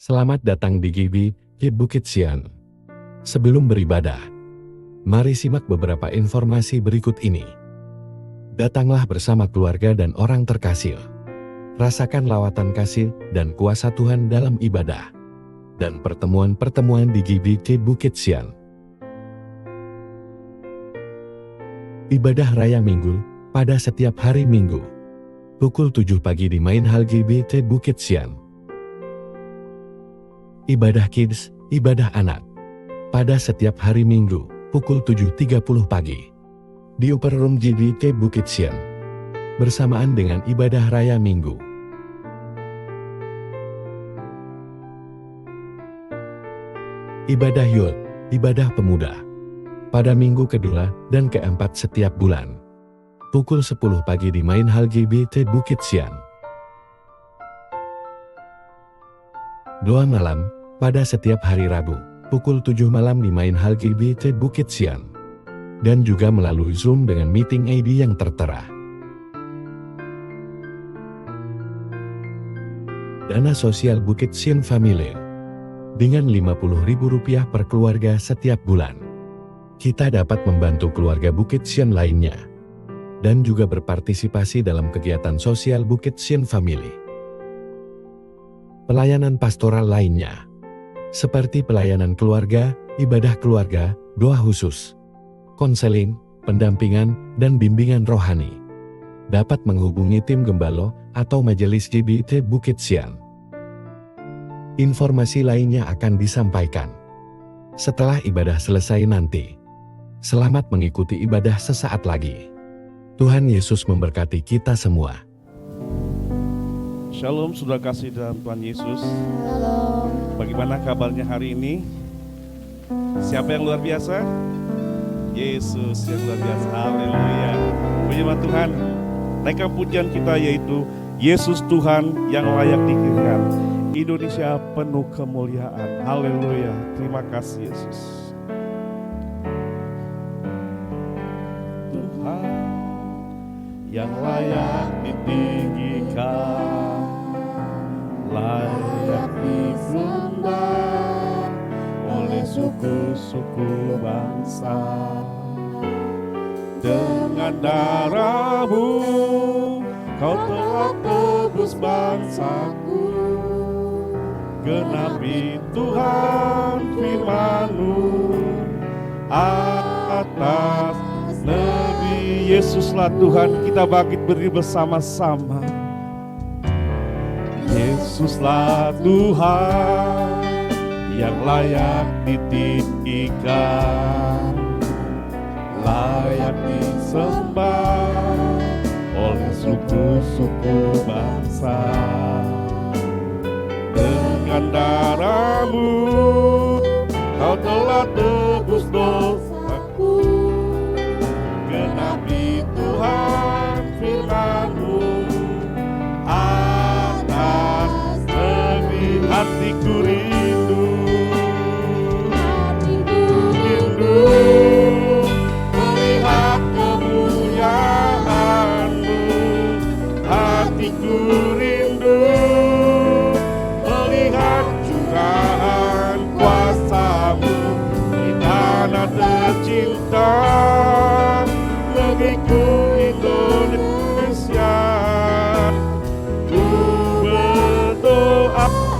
Selamat datang di GBI Bukit Sian. Sebelum beribadah, mari simak beberapa informasi berikut ini. Datanglah bersama keluarga dan orang terkasih. Rasakan lawatan kasih dan kuasa Tuhan dalam ibadah dan pertemuan-pertemuan di GBI Bukit Sian. Ibadah Raya Minggu pada setiap hari Minggu. Pukul 7 pagi di Main Hall GBI Bukit Sian. Ibadah Kids, ibadah anak. Pada setiap hari Minggu, pukul 7.30 pagi. Di Upper Room GBI Bukit Sian. Bersamaan dengan ibadah Raya Minggu. Ibadah Youth, ibadah pemuda. Pada minggu kedua dan keempat setiap bulan. Pukul 10 pagi di Main Hall GBI Bukit Sian. Doa malam, pada setiap hari Rabu, pukul 7 malam di Main Hall GBI Bukit Sian. Dan juga melalui Zoom dengan meeting ID yang tertera. Dana sosial Bukit Sian Family. Dengan Rp50.000 per keluarga setiap bulan. Kita dapat membantu keluarga Bukit Sian lainnya. Dan juga berpartisipasi dalam kegiatan sosial Bukit Sian Family. Pelayanan pastoral lainnya, seperti pelayanan keluarga, ibadah keluarga, doa khusus, konseling, pendampingan, dan bimbingan rohani. Dapat menghubungi tim Gembalo atau Majelis GBI Bukit Sian. Informasi lainnya akan disampaikan setelah ibadah selesai nanti. Selamat mengikuti ibadah sesaat lagi. Tuhan Yesus memberkati kita semua. Shalom, sudah kasih dalam Tuhan Yesus. Halo. Bagaimana kabarnya hari ini? Siapa yang luar biasa? Yesus yang luar biasa. Haleluya. Puji Tuhan. Naikkan pujian kita yaitu Yesus Tuhan yang layak dikirikan. Indonesia penuh kemuliaan. Haleluya. Terima kasih Yesus. Tuhan yang layak ditinggikan. Layak disembah oleh suku-suku bangsa. Dengan darah-Mu Kau telah tebus bangsaku. Genapi Tuhan firman-Mu atas negeri. Yesuslah Tuhan, kita bangkit berdiri bersama-sama. Yesuslah Tuhan yang layak ditinggikan, layak disembah oleh suku-suku bangsa. Dengan darah-Mu Kau telah tebus dosaku. Genapi Tuhan firman-Mu hatiku rindu, melihat kemuliaan-Mu. Hatiku rindu, melihat curahan kuasa-Mu di tanah tercinta, negeriku Indonesia. Ku berdoa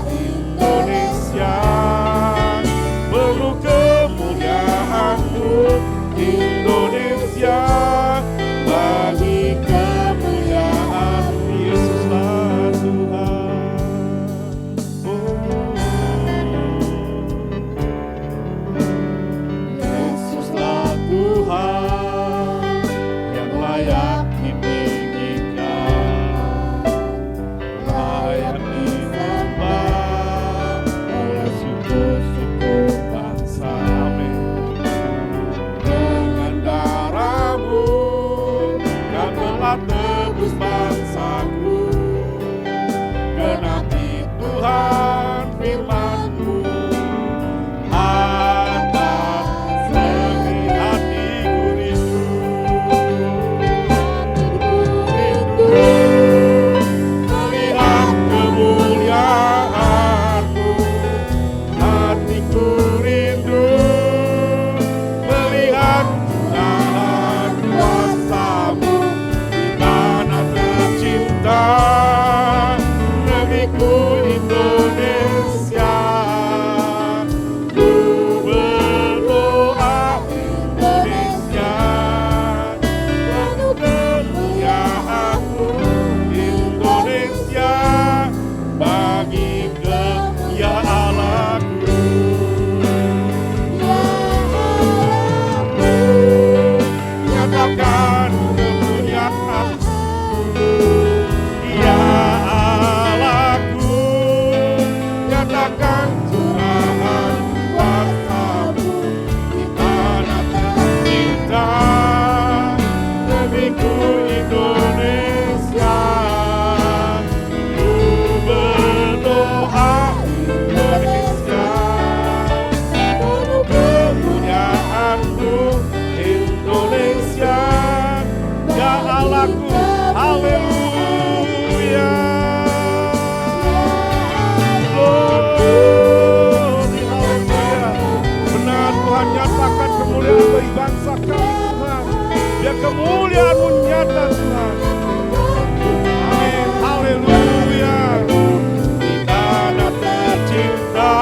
nyatakan curahan kuasa-Mu di tanah tercinta negeriku Indonesia. Ku berdoa Indonesia penuh kemuliaan-Mu Indonesia, ya Allahku, haleluya. Glory, haleluya. Benar Tuhan, nyatakan kemuliaan bagi bangsa kami Tuhan. Biar kemuliaan-Mu nyata Tuhan. Amin, haleluya. Di tanah tercinta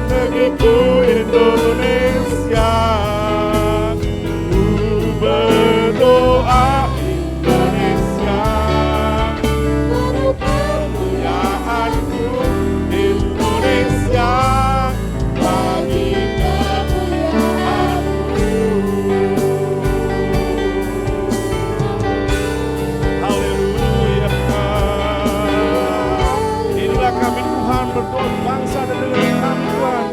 negeriku Indonesia, ku berdoa Indonesia penuh kemuliaan-Mu Indonesia, bagi haleluya. Inilah kami Tuhan, berdoa bangsa dan negara kami Tuhan.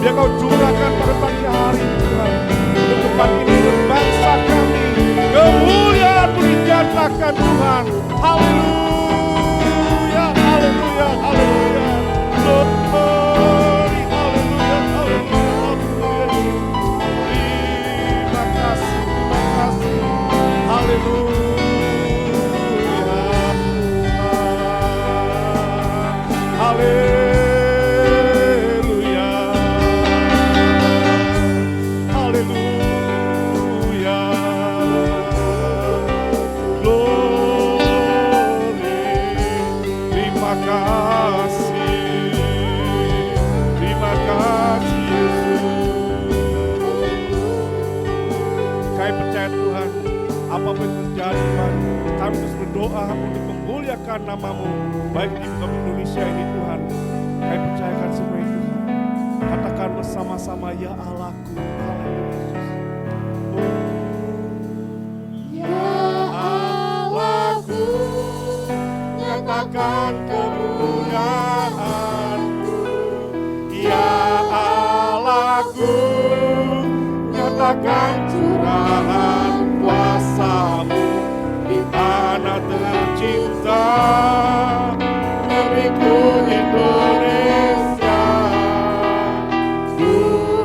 Biar Kau curahkan pada pagi hari ini Tuhan, untuk tempat ini dan bangsa kami, kemuliaan-Mu dinyatakan Tuhan. Haleluya, haleluya, haleluya. Glory, haleluya, haleluya, haleluya. Terima kasih, haleluya. Haleluya, haleluya. Glory, terima kasih Yesus. Kami percaya Tuhan, apapun yang terjadi Tuhan, kami terus berdoa untuk memuliakan nama-Mu, baik di muka Indonesia ini Tuhan. Kami percayakan semua itu Tuhan. Katakan bersama-sama, ya Allahku, haleluya. Ya Allahku, nyatakan kemuliaan-Mu. Ya Allahku, nyatakan curahan kuasa-Mu di tanah tercinta negeriku Indonesia. Ku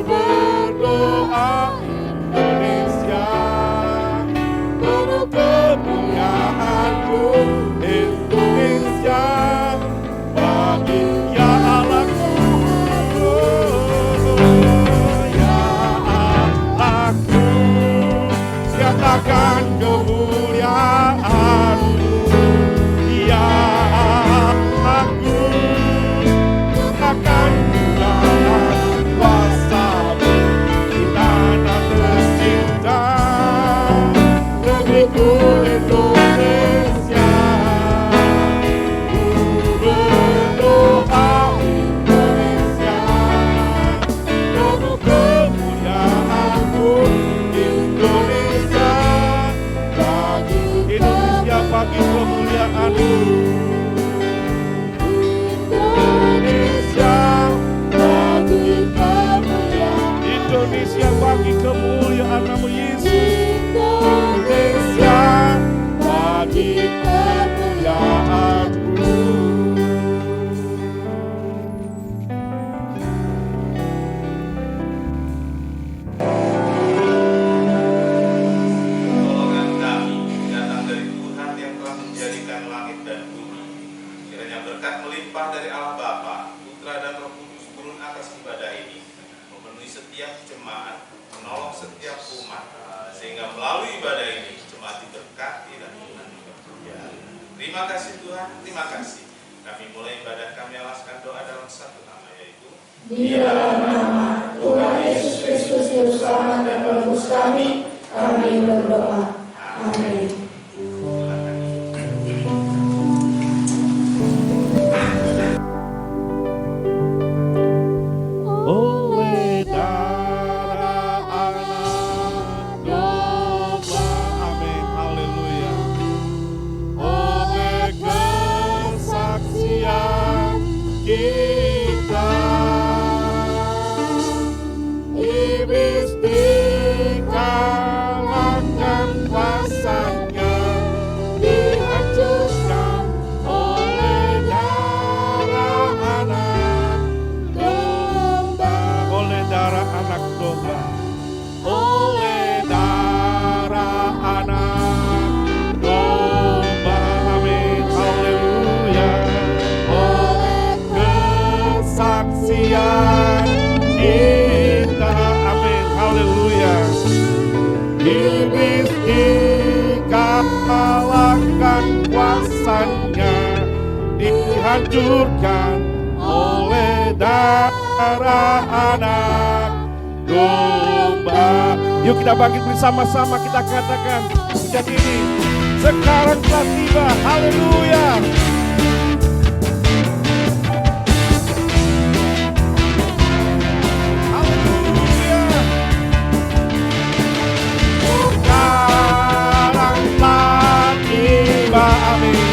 berdoa Indonesia penuh kemuliaan-Mu Indonesia, bagi ya Allahku, ya Allahku, nyatakan kemuliaan-Mu. Ya Allahku, nyatakan curahan kuasa-Mu di tanah tercinta negeriku Indonesia. Ku berdoa Indonesia penuh kemuliaan-Mu Indonesia, bagi Indonesia, bagi kemuliaan-Mu Indonesia, bagi kemuliaan Indonesia, bagi kemuliaan nama Yesus. Indonesia, bagi kemuliaan-Mu. Pertolongan kami datang dari Tuhan yang telah menjadikan langit dan bumi. Kiranya berkat melimpah dari Allah Bapa, Putra dan Roh Kudus turun atas ibadah ini, memenuhi setiap jemaat, menolong setiap umat, sehingga melalui ibadah ini jemaat diberkati dan Tuhan dipermuliakan. Terima kasih Tuhan, terima kasih. Kami mulai ibadah kami alaskan doa dalam satu nama, yaitu Di dalam nama Tuhan Yesus Kristus Juru Selamat dan Penebus kami berdoa. Amin. Oleh darah anak domba, amin, haleluya. Oleh kesaksian kita dihancurkan oleh darah anak domba. Yuk kita bangkit bersama-sama, kita katakan pujian ini. Sekarang telah tiba, haleluya. Haleluya. Sekarang telah tiba, amin.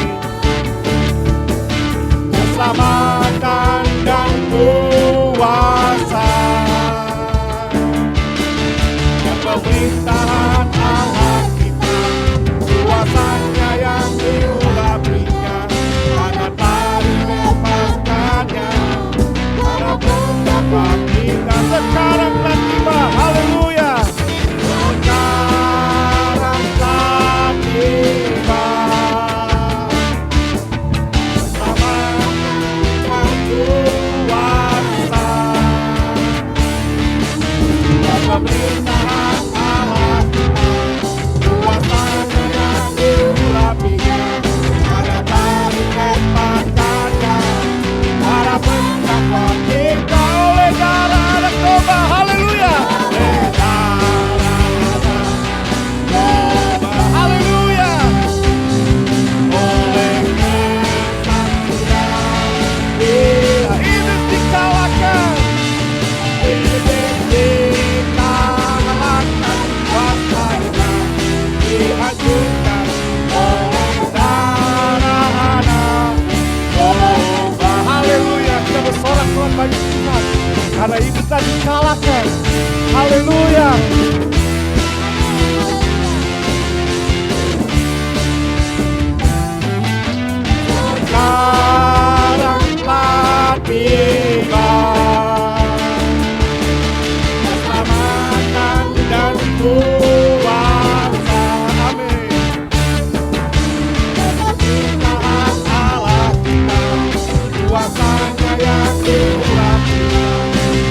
Keselamatan dan kuasa dan pemerintahan Allah kita, kuasanya yang diurapinya, karena tadi bebaskannya, para pendapat kita. Sekarang telah tiba, haleluya. Sekarang telah tiba. Pemerintahan Allah kita, kuasanya yang diurapinya, pada tadi bebaskannya, para pendakwa kita oleh darah anak domba, haleluya. Oleh darah anak domba, haleluya. Oleh kesaksian kita, iblis dikalahkan, iblis dikalahkan, kuasanya dihancurkan oleh darah anak domba, haleluya. Kita bersorak-sorak bagi Tuhan karena iblis telah dikalahkan, haleluya. Sekarang telah tiba keselamatan dan kuasa, amin. Pemerintahan Allah kita, kuasanya yang diurapinya,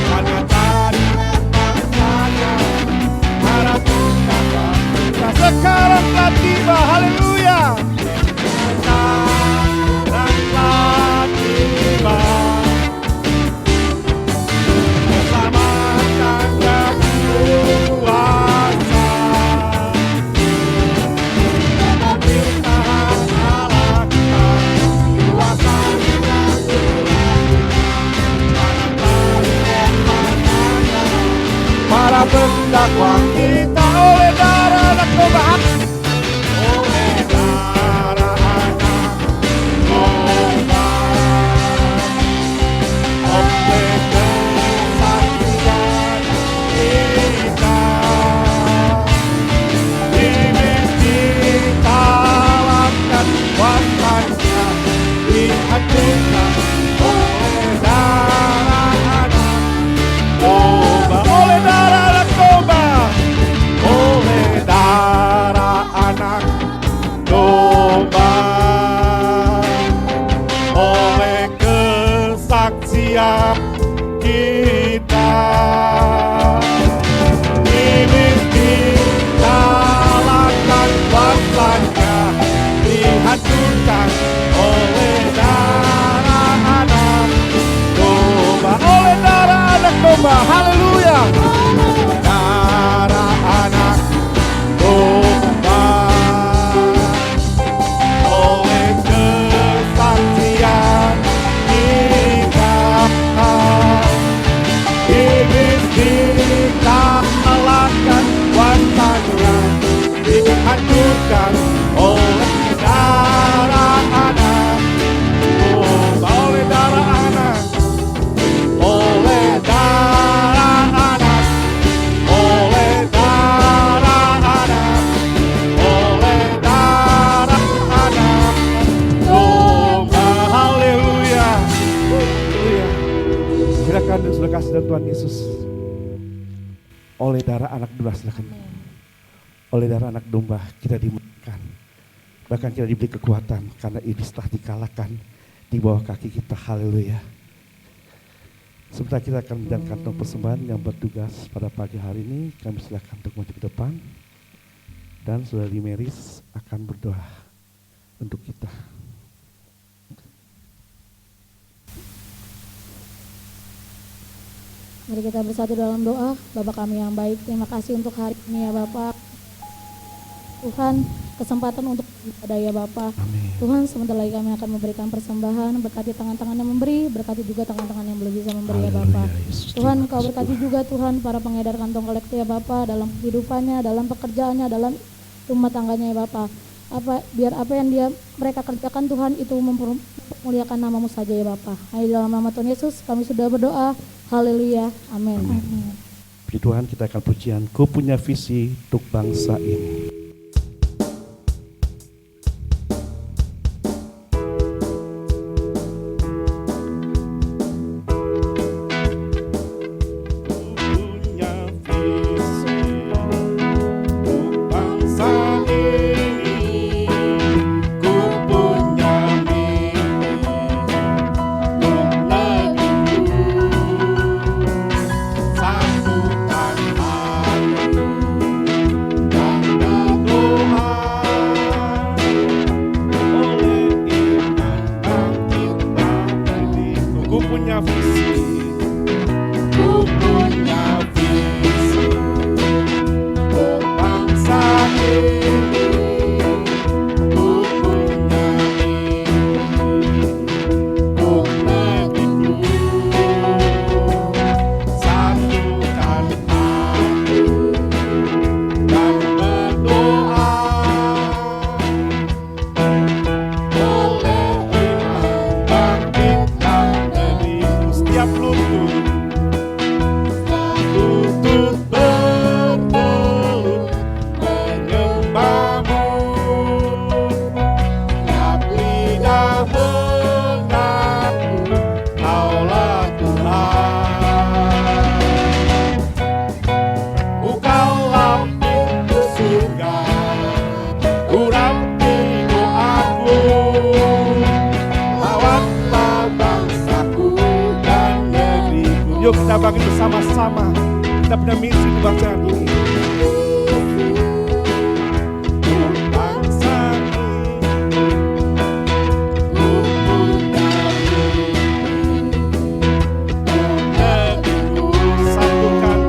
karena tadi bebaskannya, para pendakwa kita. Sekarang telah tiba, haleluya. Sekarang telah tiba keselamatan dan kuasa, pemerintahan Allah kita, kuasanya yang diurapinya, para pendakwa kita oleh darah anak domba, oleh darah anak domba, oleh kesaksian kita, iblis dikalahkan, kuasanya dihancurkan oleh darah anak domba, oleh darah anak domba, oleh darah anak domba, oleh kesaksian kita, iblis dikalahkan, kuasanya dihancurkan oleh darah anak domba, oleh darah anak domba, haleluya. Darah anak domba, oleh kesaksian kita, iblis dikalahkan, kuasanya dihancurkan oleh darah anak domba, oleh darah anak, oleh darah anak, oleh darah anak, oleh darah anak domba, haleluya. Haleluya. Silakan sudah kasih dan Tuhan Yesus. Oleh darah anak domba, silakan. Oleh darah anak domba kita dimenangkan. Bahkan kita diberi kekuatan karena iblis telah dikalahkan di bawah kaki kita, haleluya. Sebentar kita akan menjalankan kantong persembahan yang bertugas pada pagi hari ini. Kami silakan untuk maju ke depan. Dan Saudari Meris akan berdoa untuk kita. Mari kita bersatu dalam doa. Bapa kami yang baik, terima kasih untuk hari ini ya Bapak. Tuhan, kesempatan untuk beribadah ya Bapak. Tuhan, sebentar lagi kami akan memberikan persembahan, berkati tangan-tangan yang memberi, berkati juga tangan-tangan yang belum bisa memberi ya Bapak. Tuhan, Kau berkati juga Tuhan para pengedar kantong kolektif ya Bapak, dalam kehidupannya, dalam pekerjaannya, dalam rumah tangganya ya Bapak. Biar apa yang mereka kerjakan Tuhan itu mempermuliakan nama-Mu saja ya Bapak. Hanya dalam nama Tuhan Yesus kami sudah berdoa. Haleluya. Amin. Puji Tuhan, kita akan pujian. Ku punya visi untuk bangsa ini. Yuk kita bagi bersama-sama. Kita punya misi di bangsa ini. Bangsa satukan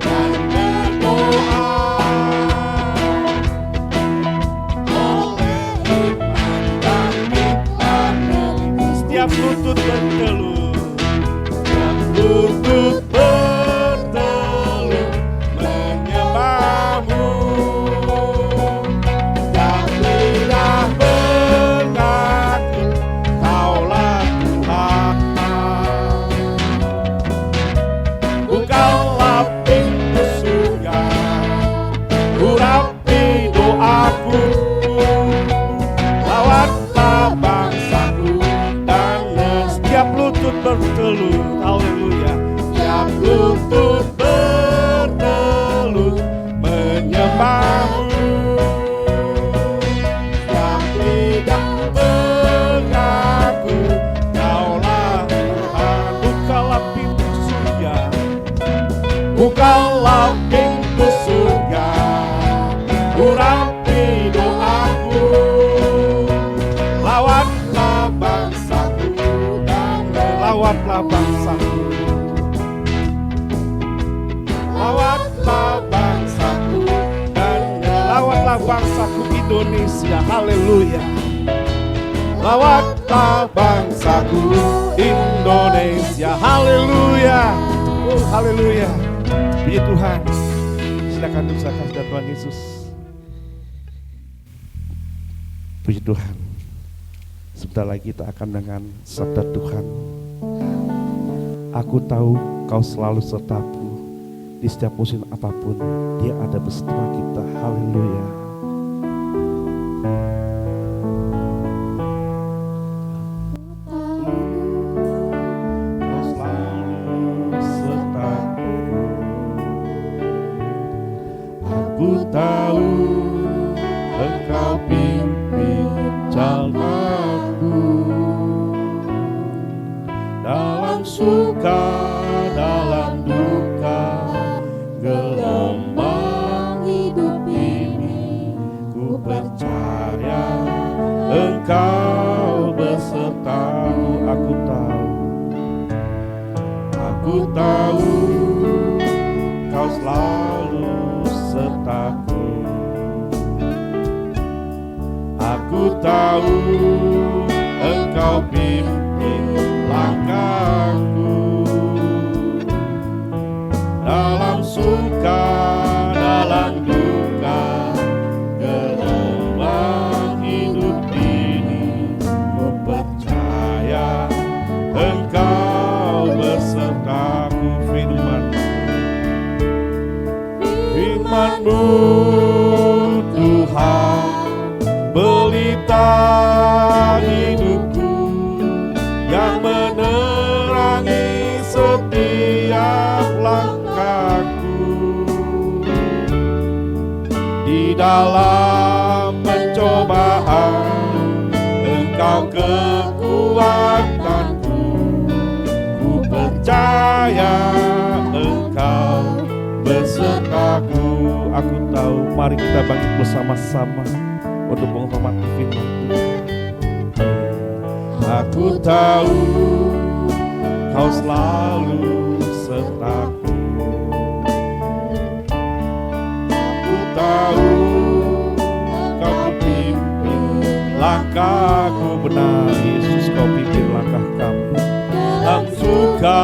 dan berdoa. Setiap lutut bertelut, setiap lutut bertelut menyembah-Mu, dan lidah mengaku Kaulah Tuhan. Bukalah pintu surga, urapi doaku, lawatlah bangsaku. Setiap lutut bertelut, haleluya. Setiap lutut bertelut menyembah-Mu, setiap lidah mengaku Kaulah Tuhan. Bukalah pintu surga, bukalah pintu surga, urapi doaku, lawatlah bangsaku, lawatlah bangsaku, lawatlah bangsaku, dan lawatlah bangsaku Indonesia, haleluya. Lawatlah bangsaku Indonesia, haleluya. Oh, haleluya. Puji Tuhan. Silakan doakan sudah Tuhan Yesus. Puji Tuhan. Sebentar lagi kita akan dengan sabda Tuhan. Aku tahu Kau selalu sertaku di setiap musim apapun. Dia ada bersama kita. Haleluya. Kau selalu sertaku. Aku tahu Engkau pimpin jalanku. Dalam suka, dalam duka, gelombang hidup ini, ku percaya Engkau beserta. Aku tahu Kau selalu sertaku. Aku tahu Engkau pimpin langkahku. Dalam suka, dalam duka, gelombang hidup ini, ku percaya Engkau besertaku. Firman-Mu Tuhan, pelita hidupku, yang menerangi setiap langkahku. Di dalam pencobaan Engkau kekuatanku, ku percaya Engkau besertaku. Aku tahu, mari kita bangkit bersama-sama untuk menghormati firman Tuhan. Aku tahu Kau selalu sertaku. Aku tahu Kau pimpin langkahku. Benar Yesus, Kau pimpin langkah kami. Dalam suka,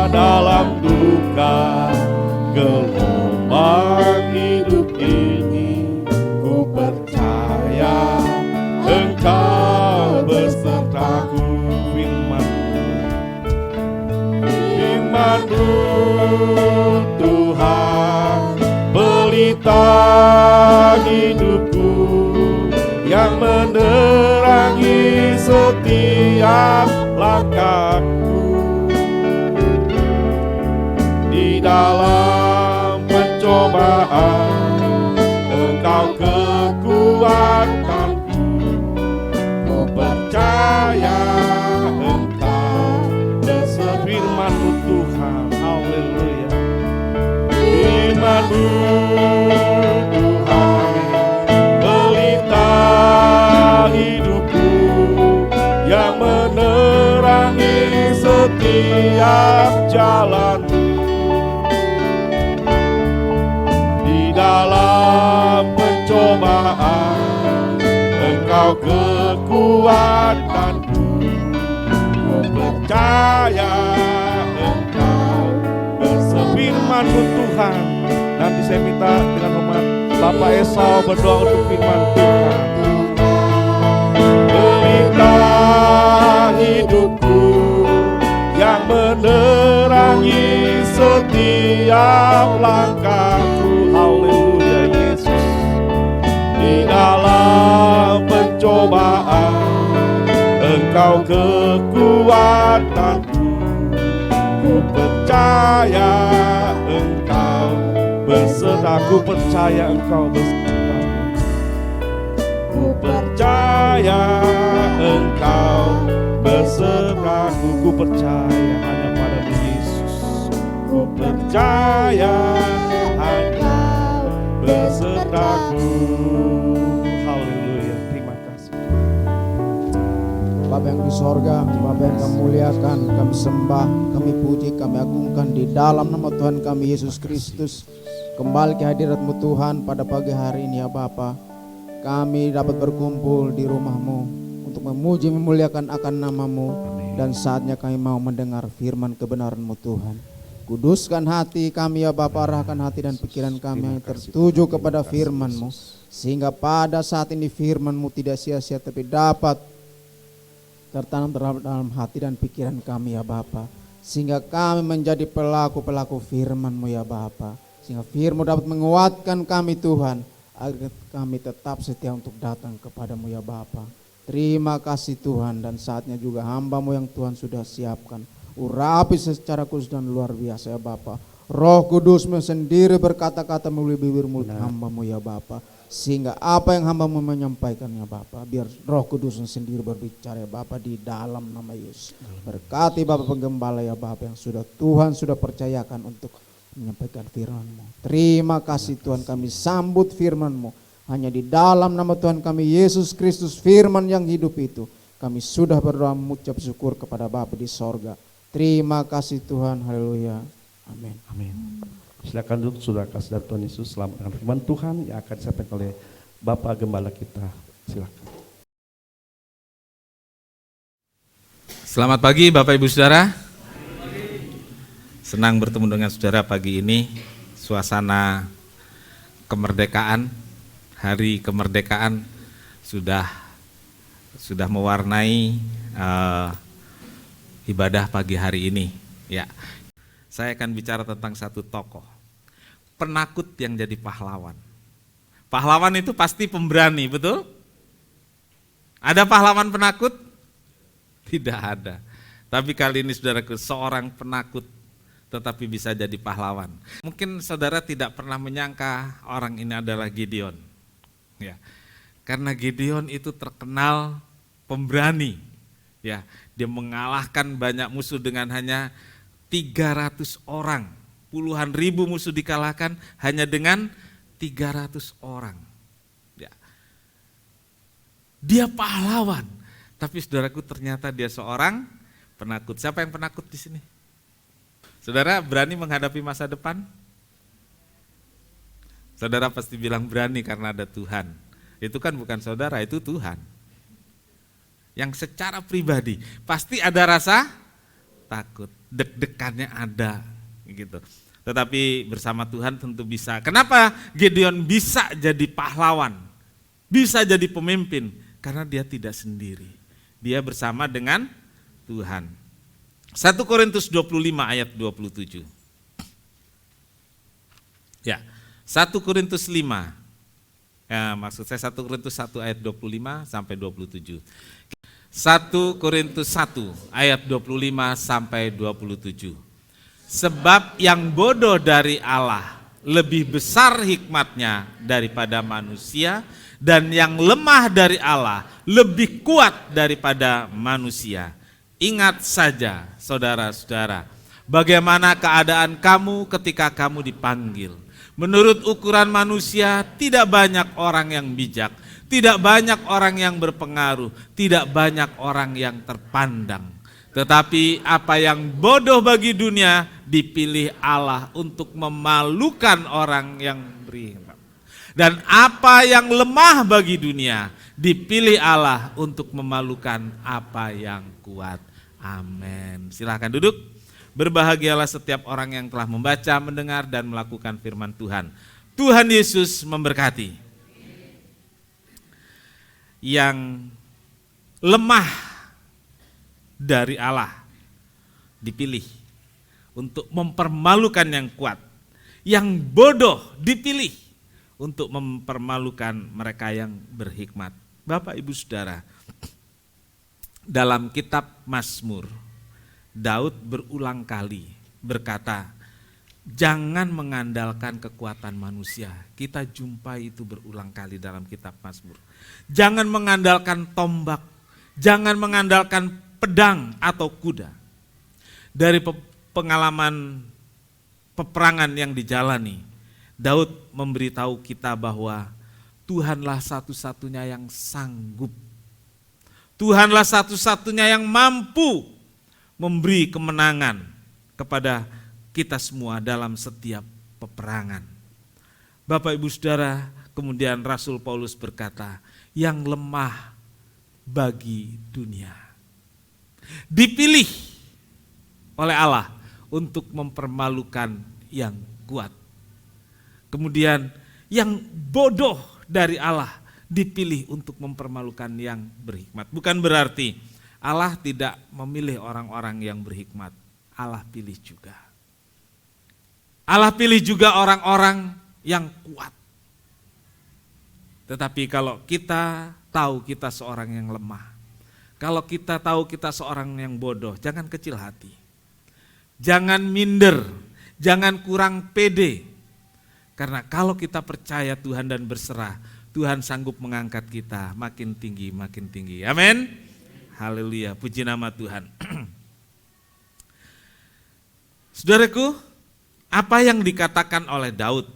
dalam duka, gelombang hidup ini, ku percaya Engkau besertaku. Firman-Mu Tuhan, pelita hidupku, yang menerangi setiap langkahku. Di dalam pencobaan Engkau kekuatanku, ku percaya Engkau beserta. Firman-Mu Tuhan, haleluya. Firman-Mu Tuhan, pelita hidupku, yang menerangi setiap jalan. Dalam pencobaan Engkau kekuatanku, ku percaya Engkau beserta. Firman-Mu Tuhan, nanti saya minta dengan hormat Bapak Esau berdoa untuk firman Tuhan. Pelita hidupku, yang menerangi setiap langkahku. Haleluya Yesus. Di dalam pencobaan Engkau kekuatanku, ku percaya Engkau beserta. Ku percaya Engkau beserta. Ku percaya Engkau besertaku. Ku percaya hanya pada-Mu Yesus. Ku percaya Engkau besertaku. Haleluya, terima kasih. Bapa yang di sorga, Bapa yang kami muliakan, kami sembah, kami puji, kami agungkan di dalam nama Tuhan kami Yesus Kristus. Kembali ke hadirat-Mu Tuhan pada pagi hari ini ya Bapa. Kami dapat berkumpul di rumah-Mu untuk memuji memuliakan akan nama-Mu. Dan saatnya kami mau mendengar firman kebenaran-Mu Tuhan. Kuduskan hati kami ya Bapa, arahkan hati dan pikiran kami yang tertuju kepada firman-Mu. Sehingga pada saat ini firman-Mu tidak sia-sia tapi dapat tertanam dalam hati dan pikiran kami ya Bapa. Sehingga kami menjadi pelaku-pelaku firman-Mu ya Bapa. Sehingga firman dapat menguatkan kami Tuhan, agar kami tetap setia untuk datang kepadamu ya Bapa. Terima kasih Tuhan, dan saatnya juga hamba-Mu yang Tuhan sudah siapkan. Urapi secara khusus dan luar biasa ya Bapa. Roh Kudus-Mu sendiri berkata-kata melalui bibir mulut hamba-Mu ya Bapa. Sehingga apa yang hamba-Mu menyampaikan ya Bapa, biar Roh Kudus sendiri berbicara ya Bapa di dalam nama Yesus. Berkati Bapa penggembala ya Bapa yang sudah Tuhan sudah percayakan untuk menyampaikan firman-Mu. Terima kasih Tuhan, kami sambut firman-Mu. Hanya di dalam nama Tuhan kami Yesus Kristus, firman yang hidup itu, kami sudah berdoa mengucap syukur kepada Bapa di sorga. Terima kasih Tuhan, haleluya. Amin. Amin. Silakan duduk, saudara kasih dari Tuhan Yesus. Selamat dengan firman Tuhan yang akan disampaikan oleh Bapak Gembala kita. Silakan. Selamat pagi Bapak Ibu Saudara. Senang bertemu dengan saudara pagi ini. Suasana kemerdekaan, hari kemerdekaan sudah mewarnai ibadah pagi hari ini. Ya, saya akan bicara tentang satu tokoh, penakut yang jadi pahlawan. Pahlawan itu pasti pemberani, betul? Ada pahlawan penakut? Tidak ada. Tapi kali ini saudaraku, seorang penakut tetapi bisa jadi pahlawan. Mungkin saudara tidak pernah menyangka orang ini adalah Gideon. Ya. Karena Gideon itu terkenal pemberani. Ya, dia mengalahkan banyak musuh dengan hanya 300 orang. Puluhan ribu musuh dikalahkan hanya dengan 300 orang. Ya. Dia pahlawan. Tapi saudaraku ternyata dia seorang penakut. Siapa yang penakut di sini? Saudara berani menghadapi masa depan? Saudara pasti bilang berani karena ada Tuhan. Itu kan bukan saudara, itu Tuhan. Yang secara pribadi pasti ada rasa takut, deg-degannya ada gitu. Tetapi bersama Tuhan tentu bisa. Kenapa Gideon bisa jadi pahlawan? Bisa jadi pemimpin? Karena dia tidak sendiri. Dia bersama dengan Tuhan. 1 Korintus 25 ayat 27. Ya, 1 Korintus 5. Ya, maksud saya 1 Korintus 1 ayat 25 sampai 27. 1 Korintus 1 ayat 25 sampai 27. Sebab yang bodoh dari Allah lebih besar hikmatnya daripada manusia, dan yang lemah dari Allah lebih kuat daripada manusia. Ingat saja saudara-saudara, bagaimana keadaan kamu ketika kamu dipanggil. Menurut ukuran manusia tidak banyak orang yang bijak, tidak banyak orang yang berpengaruh, tidak banyak orang yang terpandang. Tetapi apa yang bodoh bagi dunia dipilih Allah untuk memalukan orang yang beriman. Dan apa yang lemah bagi dunia dipilih Allah untuk memalukan apa yang kuat. Amin. Silakan duduk. Berbahagialah setiap orang yang telah membaca, mendengar, dan melakukan firman Tuhan. Tuhan Yesus memberkati. Yang lemah dari Allah dipilih untuk mempermalukan yang kuat. Yang bodoh dipilih untuk mempermalukan mereka yang berhikmat. Bapak Ibu Saudara, dalam kitab Mazmur, Daud berulang kali berkata, jangan mengandalkan kekuatan manusia. Kita jumpai itu berulang kali dalam kitab Mazmur. Jangan mengandalkan tombak, jangan mengandalkan pedang atau kuda. Dari pengalaman peperangan yang dijalani, Daud memberitahu kita bahwa Tuhanlah satu-satunya yang sanggup. Tuhanlah satu-satunya yang mampu memberi kemenangan kepada kita semua dalam setiap peperangan. Bapak Ibu Saudara, kemudian Rasul Paulus berkata, yang lemah bagi dunia dipilih oleh Allah untuk mempermalukan yang kuat. Kemudian yang bodoh dari Allah dipilih untuk mempermalukan yang berhikmat. Bukan berarti Allah tidak memilih orang-orang yang berhikmat. Allah pilih juga. Allah pilih juga orang-orang yang kuat. Tetapi kalau kita tahu kita seorang yang lemah, kalau kita tahu kita seorang yang bodoh, jangan kecil hati. Jangan minder, jangan kurang pede. Karena kalau kita percaya Tuhan dan berserah, Tuhan sanggup mengangkat kita makin tinggi, makin tinggi. Amin. Haleluya, puji nama Tuhan. Saudaraku, apa yang dikatakan oleh Daud,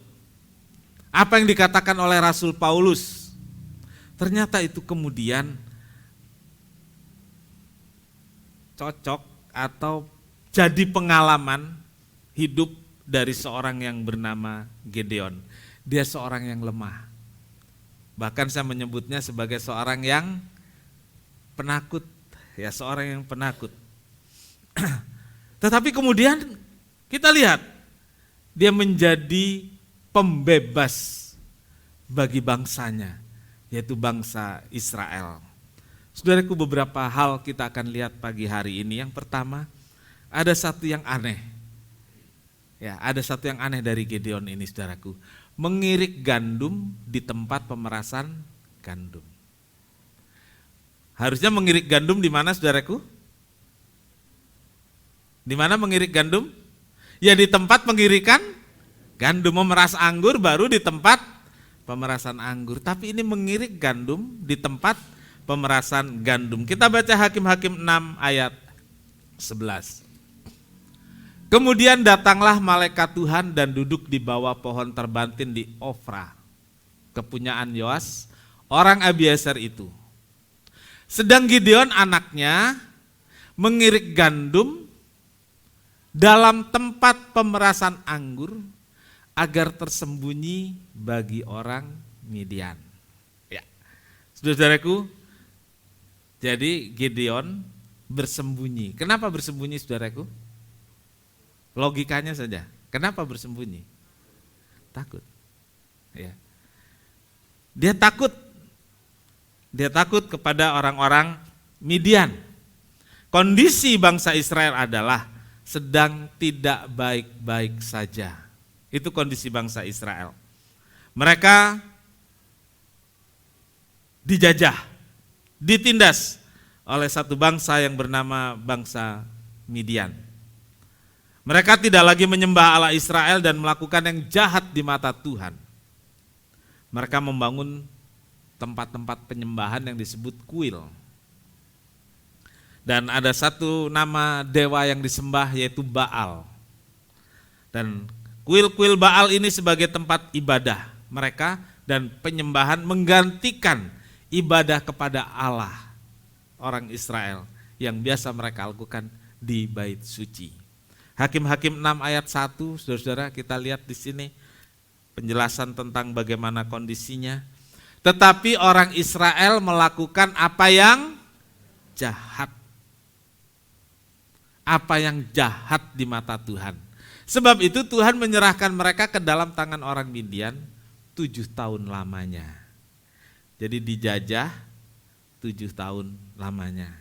apa yang dikatakan oleh Rasul Paulus, ternyata itu kemudian cocok atau jadi pengalaman hidup dari seorang yang bernama Gideon. Dia seorang yang lemah. Bahkan saya menyebutnya sebagai seorang yang penakut, ya, seorang yang penakut. Tetapi kemudian kita lihat dia menjadi pembebas bagi bangsanya, yaitu bangsa Israel. Saudaraku, beberapa hal kita akan lihat pagi hari ini. Yang pertama, ada satu yang aneh. Ya, ada satu yang aneh dari Gideon ini, saudaraku. Mengirik gandum di tempat pemerasan gandum. Harusnya mengirik gandum di mana, saudaraku? Di mana mengirik gandum? Ya, di tempat pengirikan gandum. Memeras anggur baru di tempat pemerasan anggur. Tapi ini mengirik gandum di tempat pemerasan gandum. Kita baca Hakim-Hakim 6 ayat 11. Kemudian datanglah malaikat Tuhan dan duduk di bawah pohon terbantin di Ofra, kepunyaan Yoas, orang Abiezer itu. Sedang Gideon anaknya mengirik gandum dalam tempat pemerasan anggur agar tersembunyi bagi orang Midian. Ya, saudaraku, jadi Gideon bersembunyi. Kenapa bersembunyi, saudaraku? Logikanya saja. Kenapa bersembunyi? Takut. Ya. Dia takut. Dia takut kepada orang-orang Midian. Kondisi bangsa Israel adalah sedang tidak baik-baik saja. Itu kondisi bangsa Israel. Mereka dijajah, ditindas oleh satu bangsa yang bernama bangsa Midian. Mereka tidak lagi menyembah Allah Israel dan melakukan yang jahat di mata Tuhan. Mereka membangun tempat-tempat penyembahan yang disebut kuil. Dan ada satu nama dewa yang disembah, yaitu Baal. Dan kuil-kuil Baal ini sebagai tempat ibadah mereka dan penyembahan menggantikan ibadah kepada Allah orang Israel yang biasa mereka lakukan di bait suci. Hakim-Hakim 6 ayat 1, saudara-saudara, kita lihat di sini penjelasan tentang bagaimana kondisinya. Tetapi orang Israel melakukan apa yang jahat. Apa yang jahat di mata Tuhan. Sebab itu Tuhan menyerahkan mereka ke dalam tangan orang Midian 7 tahun lamanya. Jadi dijajah 7 tahun lamanya.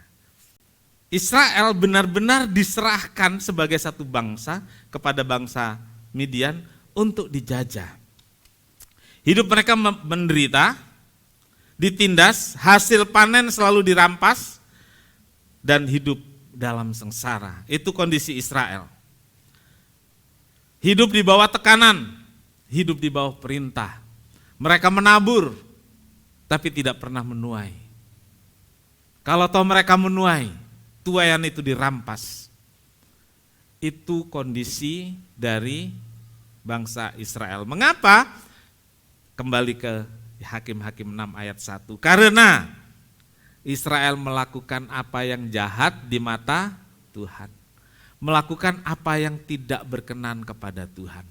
Israel benar-benar diserahkan sebagai satu bangsa kepada bangsa Midian untuk dijajah. Hidup mereka menderita, ditindas, hasil panen selalu dirampas, dan hidup dalam sengsara. Itu kondisi Israel. Hidup di bawah tekanan, hidup di bawah perintah. Mereka menabur, tapi tidak pernah menuai. Kalau tahu mereka menuai, tuaian itu dirampas. Itu kondisi dari bangsa Israel. Mengapa? Kembali ke Hakim-Hakim 6 ayat 1. Karena Israel melakukan apa yang jahat di mata Tuhan. Melakukan apa yang tidak berkenan kepada Tuhan.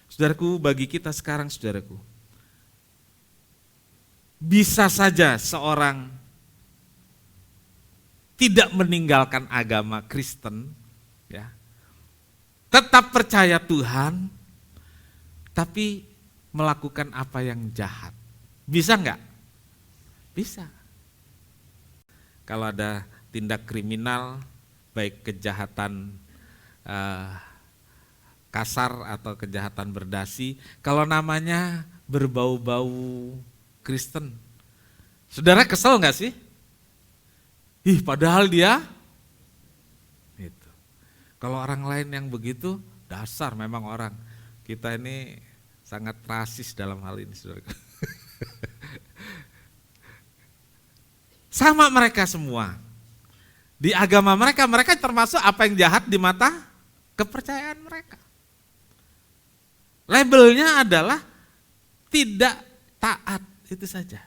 Saudaraku, bagi kita sekarang, saudaraku, bisa saja seorang tidak meninggalkan agama Kristen, ya, tetap percaya Tuhan, tapi melakukan apa yang jahat. Bisa enggak? Bisa. Kalau ada tindak kriminal, baik kejahatan kasar atau kejahatan berdasi, kalau namanya berbau-bau Kristen, saudara kesel enggak sih? Padahal dia itu. Kalau orang lain yang begitu, dasar memang orang. Kita ini sangat rasis dalam hal ini, saudara. Sama mereka semua. Di agama mereka, mereka termasuk apa yang jahat di mata kepercayaan mereka. Labelnya adalah tidak taat, itu saja.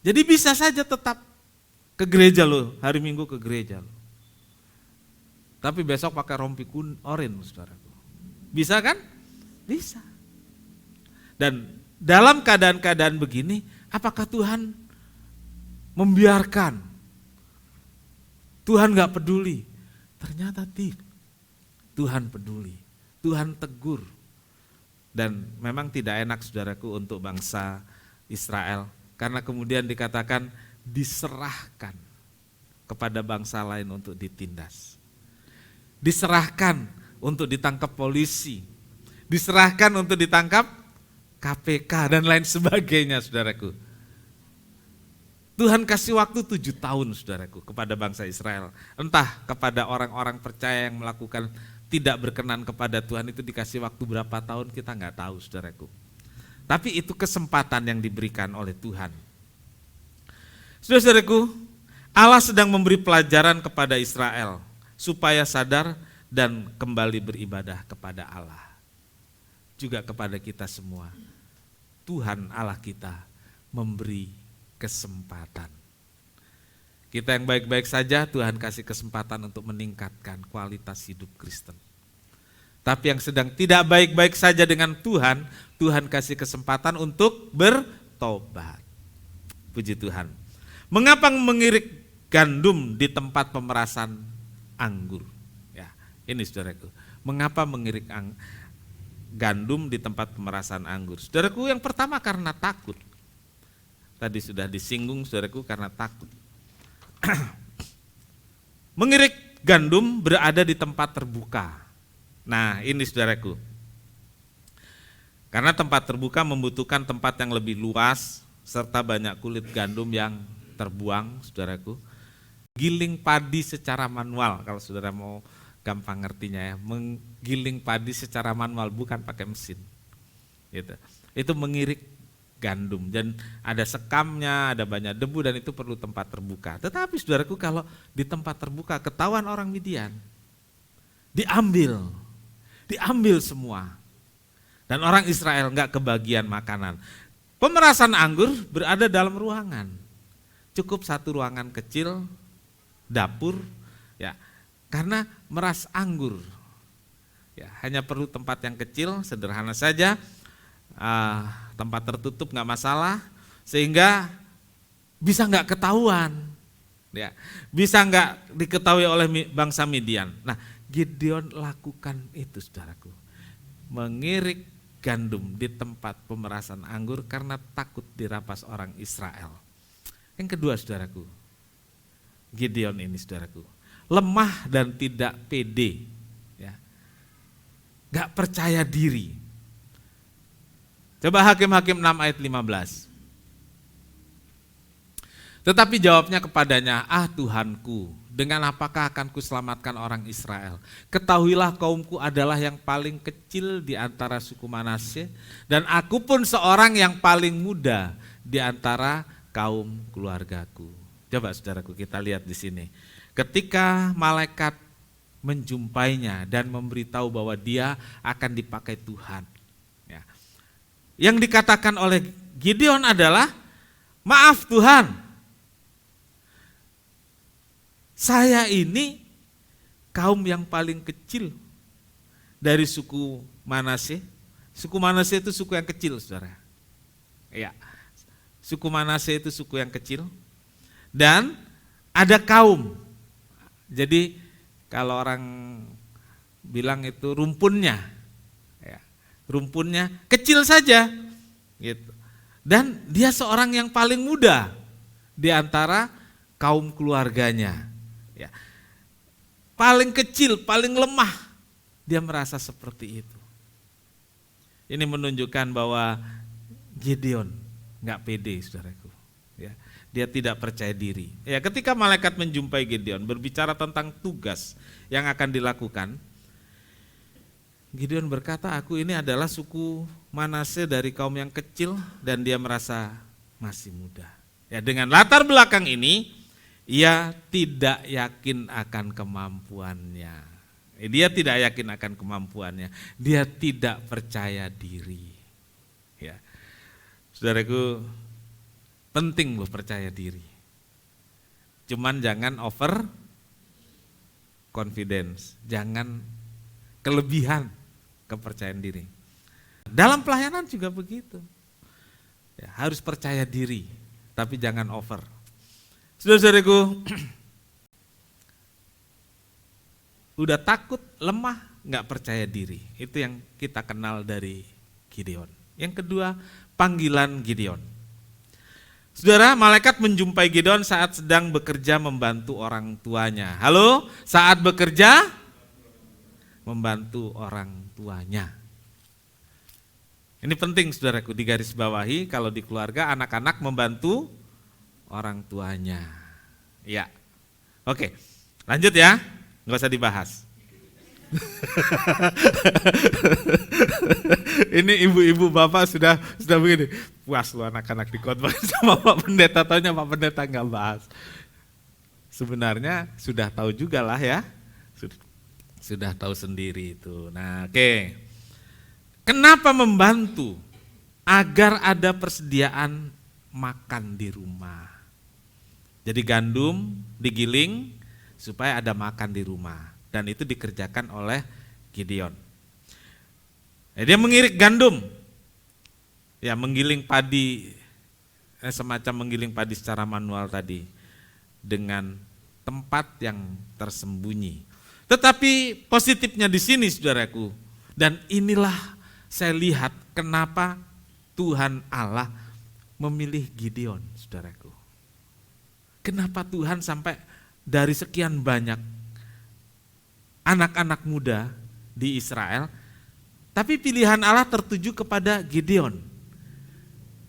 Jadi bisa saja tetap ke gereja loh, hari Minggu ke gereja loh. tapi besok pakai rompi oranye, saudaraku. Bisa kan? Bisa. Dan dalam keadaan-keadaan begini, apakah Tuhan membiarkan? Tuhan gak peduli? Ternyata tidak. Tuhan peduli, Tuhan tegur. Dan memang tidak enak, saudaraku, untuk bangsa Israel, karena kemudian dikatakan diserahkan kepada bangsa lain untuk ditindas. Diserahkan untuk ditangkap polisi, diserahkan untuk ditangkap KPK dan lain sebagainya, saudaraku. Tuhan kasih waktu 7 tahun, saudaraku, kepada bangsa Israel. Entah kepada orang-orang percaya yang melakukan tidak berkenan kepada Tuhan itu dikasih waktu berapa tahun, kita nggak tahu, saudaraku. Tapi itu kesempatan yang diberikan oleh Tuhan. Saudara-saudaraku, Allah sedang memberi pelajaran kepada Israel supaya sadar dan kembali beribadah kepada Allah. Juga kepada kita semua. Tuhan Allah kita memberi kesempatan. Kita yang baik-baik saja, Tuhan kasih kesempatan untuk meningkatkan kualitas hidup Kristen. Tapi yang sedang tidak baik-baik saja dengan Tuhan, Tuhan kasih kesempatan untuk bertobat. Puji Tuhan. Mengapa mengirik gandum di tempat pemerasan anggur? Ya, ini saudaraku. Mengapa mengirik gandum di tempat pemerasan anggur? Saudaraku, yang pertama karena takut. Tadi sudah disinggung, saudaraku, karena takut. Mengirik gandum berada di tempat terbuka. Nah, ini saudaraku. Karena tempat terbuka membutuhkan tempat yang lebih luas serta banyak kulit gandum yang terbuang, saudaraku. Giling padi secara manual, kalau saudara mau gampang ngertinya ya, menggiling padi secara manual, bukan pakai mesin. Gitu. Itu mengirik gandum, dan ada sekamnya, ada banyak debu, dan itu perlu tempat terbuka. Tetapi saudaraku, kalau di tempat terbuka ketahuan orang Midian, diambil semua, dan orang Israel nggak kebagian makanan. Pemerasan anggur berada dalam ruangan, cukup satu ruangan kecil, dapur, ya, karena meras anggur, ya, hanya perlu tempat yang kecil, sederhana saja. Tempat tertutup nggak masalah, sehingga bisa nggak ketahuan, ya, bisa nggak diketahui oleh bangsa Midian. Nah, Gideon lakukan itu, saudaraku, mengirik gandum di tempat pemerasan anggur karena takut dirampas orang Israel. Yang kedua, saudaraku, Gideon ini, saudaraku, lemah dan tidak pede, ya, nggak percaya diri. Coba Hakim-Hakim 6 ayat 15. Tetapi jawabnya kepadanya, Tuhanku, dengan apakah akan kuselamatkan orang Israel? Ketahuilah kaumku adalah yang paling kecil di antara suku Manasye, dan aku pun seorang yang paling muda di antara kaum keluargaku. Coba saudaraku, kita lihat di sini. Ketika malaikat menjumpainya dan memberitahu bahwa dia akan dipakai Tuhan, yang dikatakan oleh Gideon adalah, maaf Tuhan, saya ini kaum yang paling kecil dari suku Manasye. Suku Manasye itu suku yang kecil, saudara. Ya, suku Manasye itu suku yang kecil. Dan ada kaum. Jadi kalau orang bilang itu rumpunnya, rumpunnya kecil saja, gitu. Dan dia seorang yang paling muda di antara kaum keluarganya, ya. Paling kecil, paling lemah, dia merasa seperti itu. Ini menunjukkan bahwa Gideon nggak pede, saudaraku, ya. Dia tidak percaya diri. Ya, ketika malaikat menjumpai Gideon berbicara tentang tugas yang akan dilakukan, Gideon berkata, aku ini adalah suku Manasye dari kaum yang kecil, dan dia merasa masih muda. Ya, dengan latar belakang ini, ia tidak yakin akan kemampuannya. Dia tidak yakin akan kemampuannya. Dia tidak percaya diri. Ya. Saudaraku, penting loh percaya diri. Cuman jangan over confidence, jangan kelebihan kepercayaan diri. Dalam pelayanan juga begitu. Ya, harus percaya diri, tapi jangan over. Saudara-saudaraku, udah takut, lemah, nggak percaya diri. Itu yang kita kenal dari Gideon. Yang kedua, panggilan Gideon. Saudara, malaikat menjumpai Gideon saat sedang bekerja membantu orang tuanya. Halo, saat bekerja membantu orang tuanya. Ini penting saudaraku, digarisbawahi kalau di keluarga anak-anak membantu orang tuanya. Ya, oke, lanjut ya, nggak usah dibahas. Ini ibu-ibu bapak sudah begini, puas lu anak-anak di khotbah sama Pak Pendeta, taunya Pak Pendeta nggak bahas. Sebenarnya sudah tahu juga lah ya, sudah tahu sendiri itu. Nah, oke. Kenapa membantu? Agar ada persediaan makan di rumah. Jadi gandum digiling supaya ada makan di rumah. Dan itu dikerjakan oleh Gideon. Dia mengirik gandum, ya menggiling padi, semacam menggiling padi secara manual tadi, dengan tempat yang tersembunyi. Tetapi positifnya di sini saudaraku, dan inilah saya lihat kenapa Tuhan Allah memilih Gideon saudaraku. Kenapa Tuhan sampai dari sekian banyak anak-anak muda di Israel, tapi pilihan Allah tertuju kepada Gideon.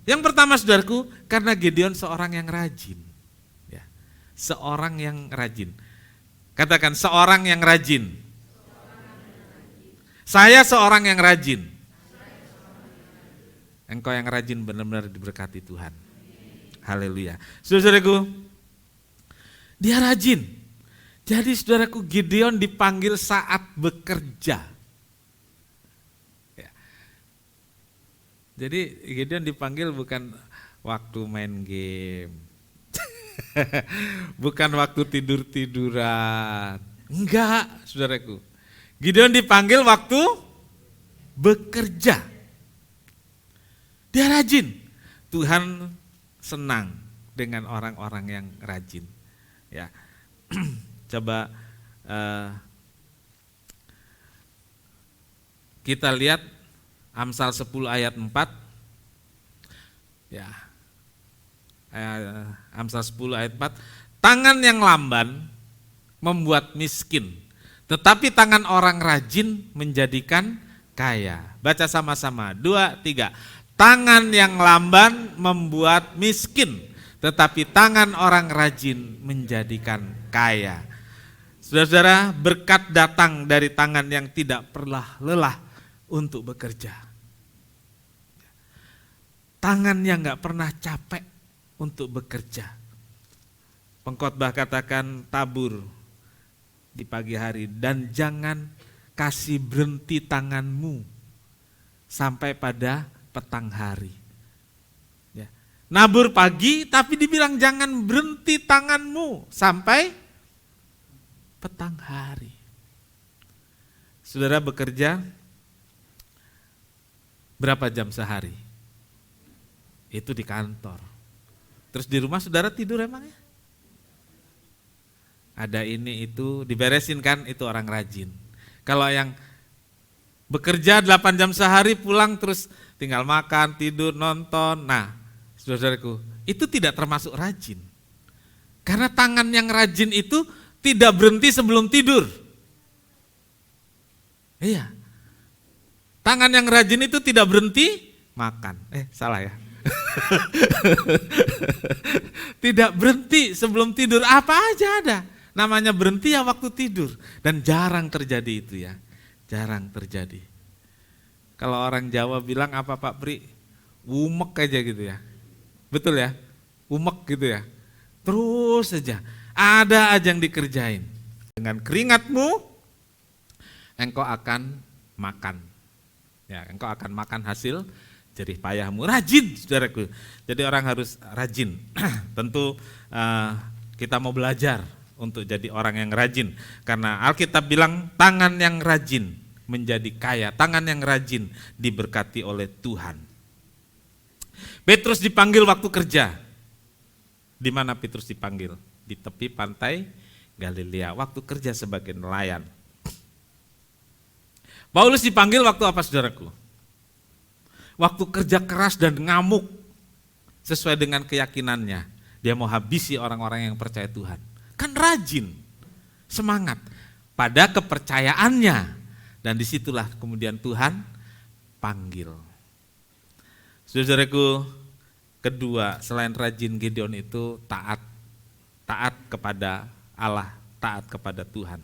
Yang pertama saudaraku, karena Gideon seorang yang rajin. Ya, seorang yang rajin. Katakan, seorang yang rajin. Saya seorang yang rajin. Engkau yang rajin benar-benar diberkati Tuhan. Haleluya. Saudaraku, dia rajin. Jadi saudaraku, Gideon dipanggil saat bekerja. Ya. Jadi Gideon dipanggil bukan waktu main game. Bukan waktu tidur-tiduran. Enggak, saudaraku. Gideon dipanggil waktu bekerja. Dia rajin. Tuhan senang dengan orang-orang yang rajin. Ya. Coba kita lihat Amsal 10 ayat 4. Ya. Amsal 10 ayat 4. Tangan yang lamban membuat miskin, tetapi tangan orang rajin menjadikan kaya. Baca sama-sama, 2, 3. Tangan yang lamban membuat miskin, tetapi tangan orang rajin menjadikan kaya. Saudara-saudara, berkat datang dari tangan yang tidak pernah lelah untuk bekerja. Tangan yang gak pernah capek untuk bekerja. Pengkhotbah katakan tabur di pagi hari dan jangan kasih berhenti tanganmu sampai pada petang hari. Ya. Nabur pagi tapi dibilang jangan berhenti tanganmu sampai petang hari. Saudara bekerja berapa jam sehari? Itu di kantor. Terus di rumah saudara tidur emangnya? Ada ini itu diberesin kan, itu orang rajin. Kalau yang bekerja 8 jam sehari pulang terus tinggal makan, tidur, nonton. Nah, saudaraku, itu tidak termasuk rajin. Karena tangan yang rajin itu tidak berhenti sebelum tidur. Iya. Tangan yang rajin itu tidak berhenti makan. Salah ya. Tidak berhenti sebelum tidur, apa aja ada. Namanya berhenti ya waktu tidur. Dan jarang terjadi itu ya. Jarang terjadi. Kalau orang Jawa bilang apa Pak Pri? Umek aja gitu ya. Betul ya? Umek gitu ya. Terus saja. Ada aja yang dikerjain. Dengan keringatmu, engkau akan makan. Ya, engkau akan makan hasil jerih payahmu. Rajin, saudaraku. Jadi orang harus rajin. Tentu kita mau belajar untuk jadi orang yang rajin. Karena Alkitab bilang tangan yang rajin menjadi kaya, tangan yang rajin diberkati oleh Tuhan. Petrus dipanggil waktu kerja. Di mana Petrus dipanggil? Di tepi pantai Galilea, waktu kerja sebagai nelayan. Paulus dipanggil waktu apa, saudaraku? Waktu kerja keras dan ngamuk sesuai dengan keyakinannya. Dia mau habisi orang-orang yang percaya Tuhan. Kan rajin, semangat pada kepercayaannya. Dan disitulah kemudian Tuhan panggil. Saudaraku, kedua selain rajin, Gideon itu taat. Taat kepada Allah, taat kepada Tuhan.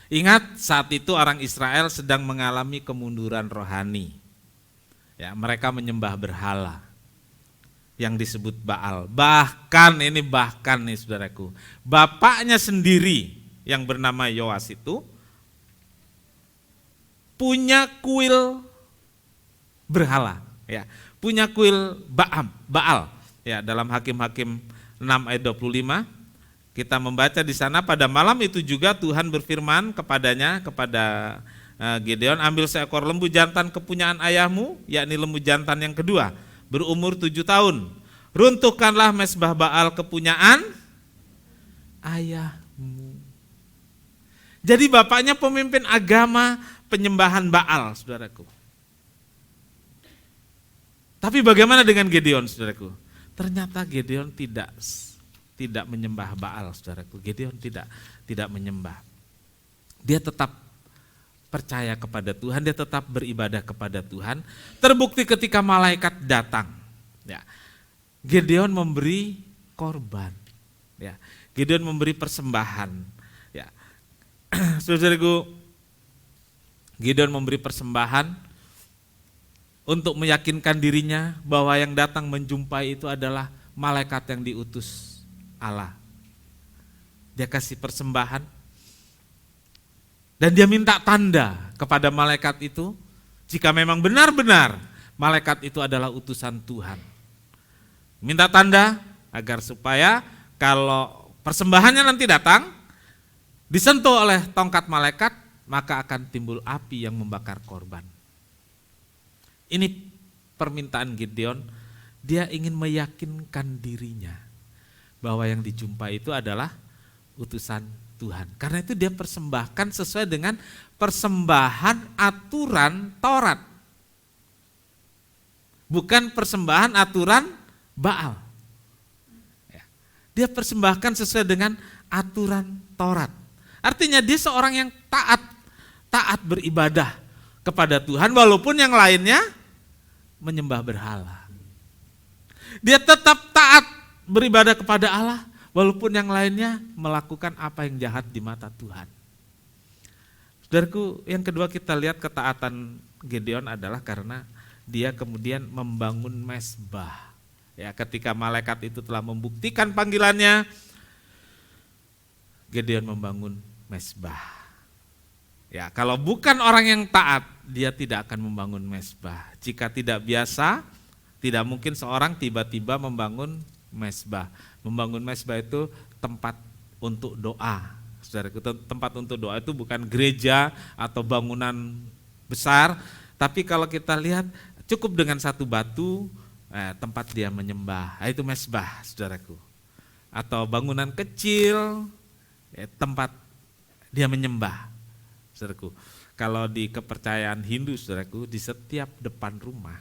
Ingat saat itu orang Israel sedang mengalami kemunduran rohani. Ya, mereka menyembah berhala yang disebut Baal. Bahkan nih saudaraku, bapaknya sendiri yang bernama Yoas itu punya kuil berhala, ya, punya kuil Baal. Ya, dalam Hakim-Hakim 6 ayat 25 kita membaca di sana, pada malam itu juga Tuhan berfirman kepada Gideon, ambil seekor lembu jantan kepunyaan ayahmu, yakni lembu jantan yang kedua, berumur 7 tahun. Runtuhkanlah mezbah Baal kepunyaan ayahmu. Jadi bapaknya pemimpin agama penyembahan Baal, saudaraku. Tapi bagaimana dengan Gideon, saudaraku? Ternyata Gideon tidak menyembah Baal, saudaraku. Gideon tidak menyembah. Dia tetap percaya kepada Tuhan, dia tetap beribadah kepada Tuhan. Terbukti ketika malaikat datang, ya, Gideon memberi korban, ya, Gideon memberi persembahan, ya. Saudaraku, Gideon memberi persembahan untuk meyakinkan dirinya bahwa yang datang menjumpai itu adalah malaikat yang diutus Allah. Dia kasih persembahan dan dia minta tanda kepada malaikat itu jika memang benar-benar malaikat itu adalah utusan Tuhan. Minta tanda agar supaya kalau persembahannya nanti datang disentuh oleh tongkat malaikat, maka akan timbul api yang membakar korban. Ini permintaan Gideon, dia ingin meyakinkan dirinya bahwa yang dijumpai itu adalah utusan Tuhan. Karena itu dia persembahkan sesuai dengan persembahan aturan Taurat. Bukan persembahan aturan Baal. Dia persembahkan sesuai dengan aturan Taurat. Artinya dia seorang yang taat beribadah kepada Tuhan walaupun yang lainnya menyembah berhala. Dia tetap taat beribadah kepada Allah walaupun yang lainnya melakukan apa yang jahat di mata Tuhan. Saudaraku, yang kedua kita lihat ketaatan Gideon adalah karena dia kemudian membangun mezbah. Ya, ketika malaikat itu telah membuktikan panggilannya, Gideon membangun mezbah. Ya, kalau bukan orang yang taat, dia tidak akan membangun mezbah. Jika tidak biasa, tidak mungkin seorang tiba-tiba membangun mezbah. Membangun mezbah itu tempat untuk doa. Saudaraku, tempat untuk doa itu bukan gereja atau bangunan besar, tapi kalau kita lihat cukup dengan satu batu, tempat dia menyembah. Itu mezbah, saudaraku. Atau bangunan kecil, tempat dia menyembah. Saudaraku, kalau di kepercayaan Hindu, saudaraku, di setiap depan rumah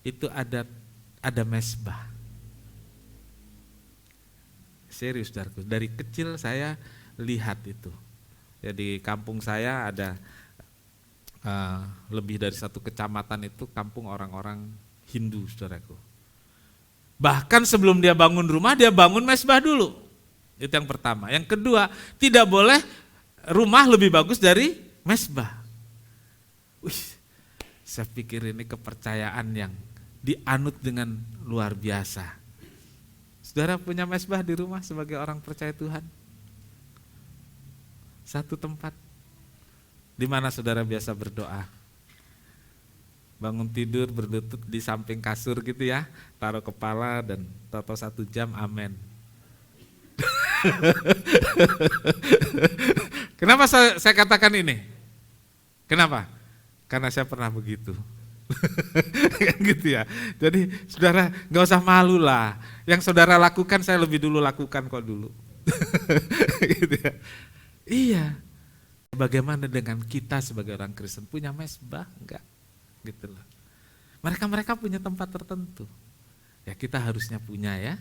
itu ada mezbah. Serius, saudaraku, dari kecil saya lihat itu. Ya, di kampung saya ada lebih dari satu kecamatan itu kampung orang-orang Hindu, saudaraku. Bahkan sebelum dia bangun rumah, dia bangun mezbah dulu. Itu yang pertama. Yang kedua, tidak boleh rumah lebih bagus dari mezbah. Saya pikir ini kepercayaan yang dianut dengan luar biasa. Saudara punya mezbah di rumah sebagai orang percaya Tuhan? Satu tempat di mana saudara biasa berdoa. Bangun tidur berlutut di samping kasur gitu ya, taruh kepala dan tahu 1 jam amin. Kenapa saya katakan ini? Kenapa? Karena saya pernah begitu. Kan gitu ya. Jadi saudara nggak usah malu lah. Yang saudara lakukan saya lebih dulu lakukan kok dulu. Gitu ya. Iya. Bagaimana dengan kita sebagai orang Kristen punya mesbah? Enggak. Gitu loh. Mereka punya tempat tertentu. Ya kita harusnya punya ya.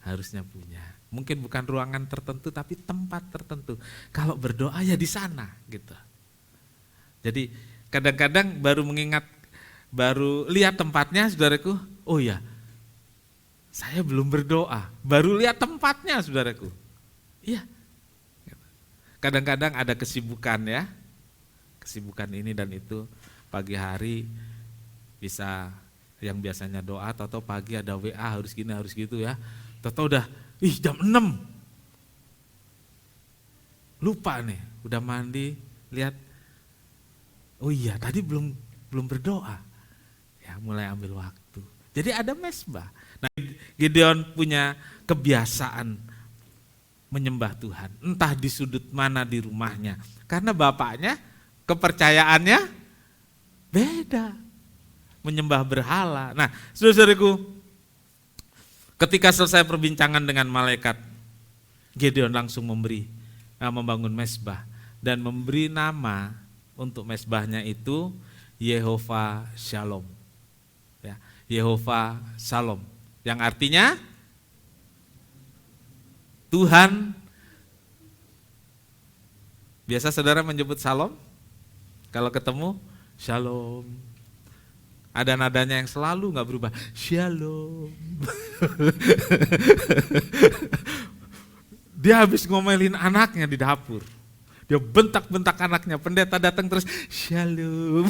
Harusnya punya. Mungkin bukan ruangan tertentu tapi tempat tertentu. Kalau berdoa ya di sana gitu. Jadi kadang-kadang baru lihat tempatnya saudaraku, oh ya saya belum berdoa, baru lihat tempatnya saudaraku. Iya. Kadang-kadang ada kesibukan ya, kesibukan ini dan itu, pagi hari bisa yang biasanya doa, atau pagi ada WA harus gini harus gitu ya, atau udah jam 6, lupa nih, udah mandi, lihat, oh iya tadi belum berdoa, ya mulai ambil waktu. Jadi ada mesbah. Nah, Gideon punya kebiasaan menyembah Tuhan, entah di sudut mana di rumahnya, karena bapaknya kepercayaannya beda, menyembah berhala. Nah, saudara-saudariku, ketika selesai perbincangan dengan malaikat, Gideon langsung membangun mesbah dan memberi nama untuk mesbahnya itu Yehovah Shalom. Ya, Yehovah Shalom, yang artinya Tuhan. Biasa saudara menyebut Shalom, kalau ketemu Shalom. Ada nadanya yang selalu nggak berubah, Shalom. Dia habis ngomelin anaknya di dapur, dia bentak-bentak anaknya, pendeta datang terus Shalom.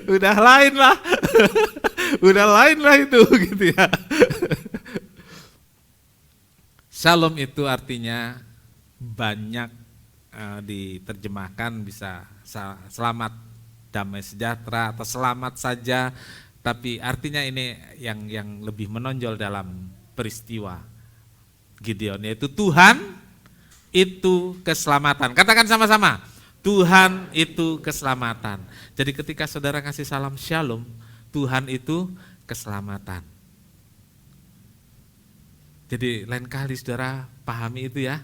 Udah lain lah itu gitu ya. Shalom itu artinya banyak, diterjemahkan bisa selamat, damai sejahtera, atau selamat saja, tapi artinya ini yang lebih menonjol dalam peristiwa Gideon, yaitu Tuhan itu keselamatan. Katakan sama-sama, Tuhan itu keselamatan. Jadi ketika saudara kasih salam Shalom, Tuhan itu keselamatan. Jadi lain kali saudara pahami itu ya,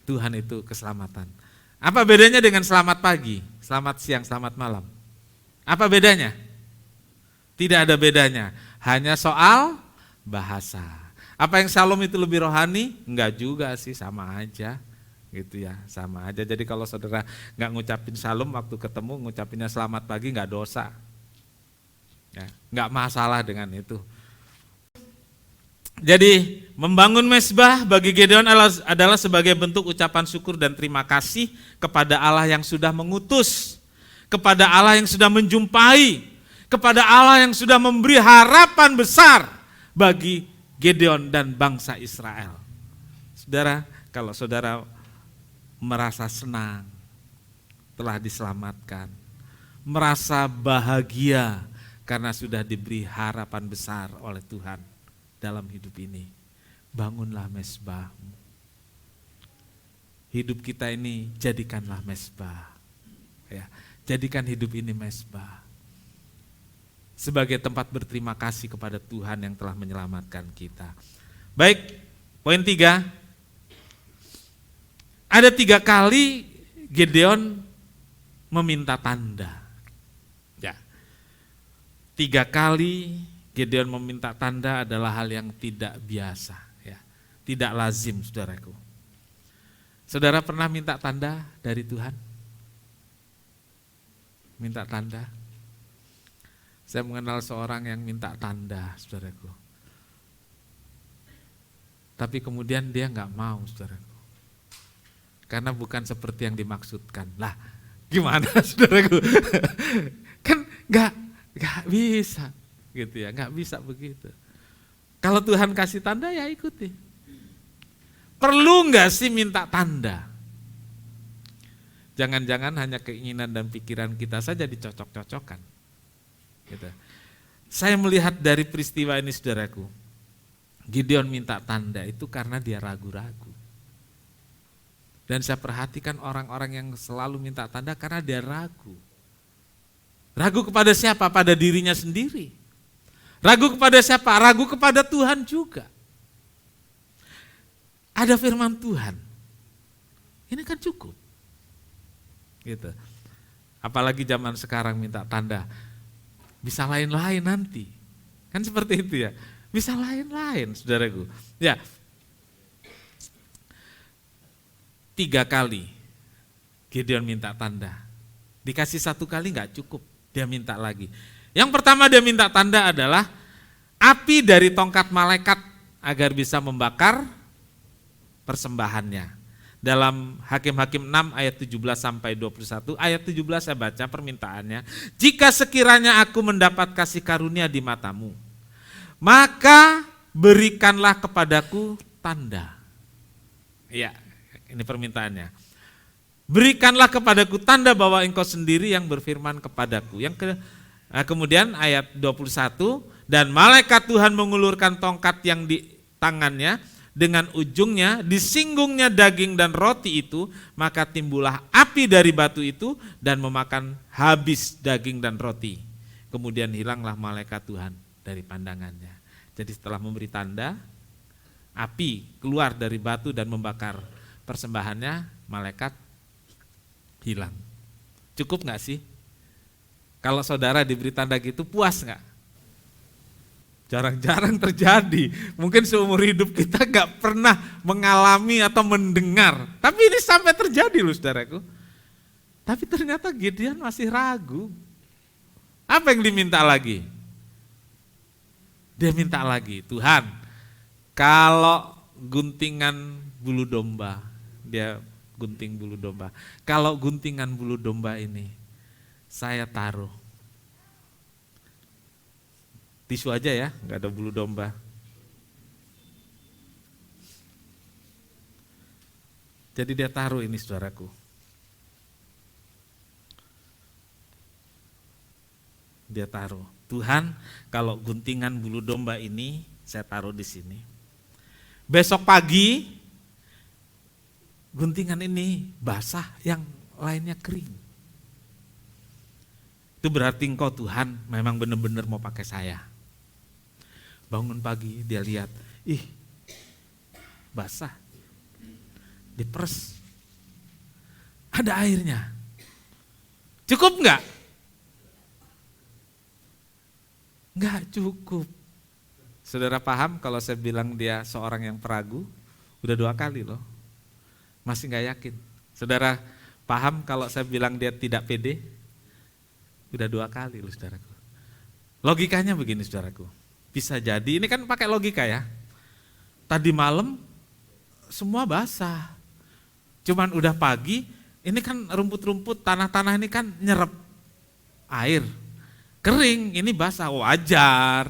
Tuhan itu keselamatan. Apa bedanya dengan selamat pagi, selamat siang, selamat malam? Apa bedanya? Tidak ada bedanya, hanya soal bahasa. Apa yang Shalom itu lebih rohani? Enggak juga sih, sama aja gitu ya, sama aja. Jadi kalau saudara nggak ngucapin Shalom waktu ketemu, ngucapinnya selamat pagi, nggak dosa, ya, nggak masalah dengan itu. Jadi membangun mesbah bagi Gideon adalah sebagai bentuk ucapan syukur dan terima kasih kepada Allah yang sudah mengutus, kepada Allah yang sudah menjumpai, kepada Allah yang sudah memberi harapan besar bagi Gideon dan bangsa Israel. Saudara, kalau saudara merasa senang telah diselamatkan, merasa bahagia karena sudah diberi harapan besar oleh Tuhan dalam hidup ini, bangunlah mesbahmu. Hidup kita ini jadikanlah mesbah. Ya, jadikan hidup ini mesbah sebagai tempat berterima kasih kepada Tuhan yang telah menyelamatkan kita. Baik, poin 3. Ada 3 kali Gideon meminta tanda. Ya, 3 kali Gideon meminta tanda adalah hal yang tidak biasa, ya, tidak lazim, saudaraku. Saudara pernah minta tanda dari Tuhan? Minta tanda? Saya mengenal seorang yang minta tanda, saudaraku. Tapi kemudian dia nggak mau, saudaraku. Karena bukan seperti yang dimaksudkan. Lah, gimana, saudaraku? Kan nggak bisa. Gitu ya, nggak bisa begitu. Kalau Tuhan kasih tanda ya ikuti. Perlu nggak sih minta tanda? Jangan-jangan hanya keinginan dan pikiran kita saja dicocok-cocokkan. Gitu. Saya melihat dari peristiwa ini, saudaraku, Gideon minta tanda itu karena dia ragu-ragu. Dan saya perhatikan orang-orang yang selalu minta tanda karena dia ragu. Ragu kepada siapa? Pada dirinya sendiri. Ragu kepada siapa? Ragu kepada Tuhan juga. Ada firman Tuhan. Ini kan cukup. Gitu. Apalagi zaman sekarang minta tanda. Bisa lain-lain nanti. Kan seperti itu ya. Bisa lain-lain, saudaraku. Ya. 3 kali Gideon minta tanda. Dikasih 1 kali nggak cukup, dia minta lagi. Yang pertama dia minta tanda adalah api dari tongkat malaikat agar bisa membakar persembahannya. Dalam Hakim-Hakim 6 ayat 17 sampai 21, ayat 17 saya baca permintaannya. Jika sekiranya aku mendapat kasih karunia di matamu, maka berikanlah kepadaku tanda. Ya, ini permintaannya. Berikanlah kepadaku tanda bahwa engkau sendiri yang berfirman kepadaku. Kemudian ayat 21, dan malaikat Tuhan mengulurkan tongkat yang di tangannya, dengan ujungnya disinggungnya daging dan roti itu, maka timbullah api dari batu itu dan memakan habis daging dan roti. Kemudian hilanglah malaikat Tuhan dari pandangannya. Jadi setelah memberi tanda, api keluar dari batu dan membakar persembahannya, malaikat hilang. Cukup gak sih? Kalau saudara diberi tanda gitu, puas gak? Jarang-jarang terjadi. Mungkin seumur hidup kita gak pernah mengalami atau mendengar. Tapi ini sampai terjadi loh saudaraku. Tapi ternyata Gideon masih ragu. Apa yang diminta lagi? Dia minta lagi, Tuhan, kalau guntingan bulu domba, dia gunting bulu domba. Kalau guntingan bulu domba ini saya taruh, tisu aja ya, nggak ada bulu domba. Jadi dia taruh ini saudaraku. Dia taruh, Tuhan, kalau guntingan bulu domba ini saya taruh di sini. Besok pagi guntingan ini basah, yang lainnya kering. Itu berarti engkau Tuhan memang benar-benar mau pakai saya. Bangun pagi dia lihat, ih basah, diperes, ada airnya. Cukup enggak? Enggak cukup. Saudara paham kalau saya bilang dia seorang yang peragu? Udah 2 kali loh, masih enggak yakin. Saudara paham kalau saya bilang dia tidak pede? Udah 2 kali loh saudaraku. Logikanya begini saudaraku, bisa jadi, ini kan pakai logika ya. Tadi malam semua basah, cuman udah pagi, ini kan rumput-rumput, tanah-tanah ini kan nyerap air, kering, ini basah, wajar.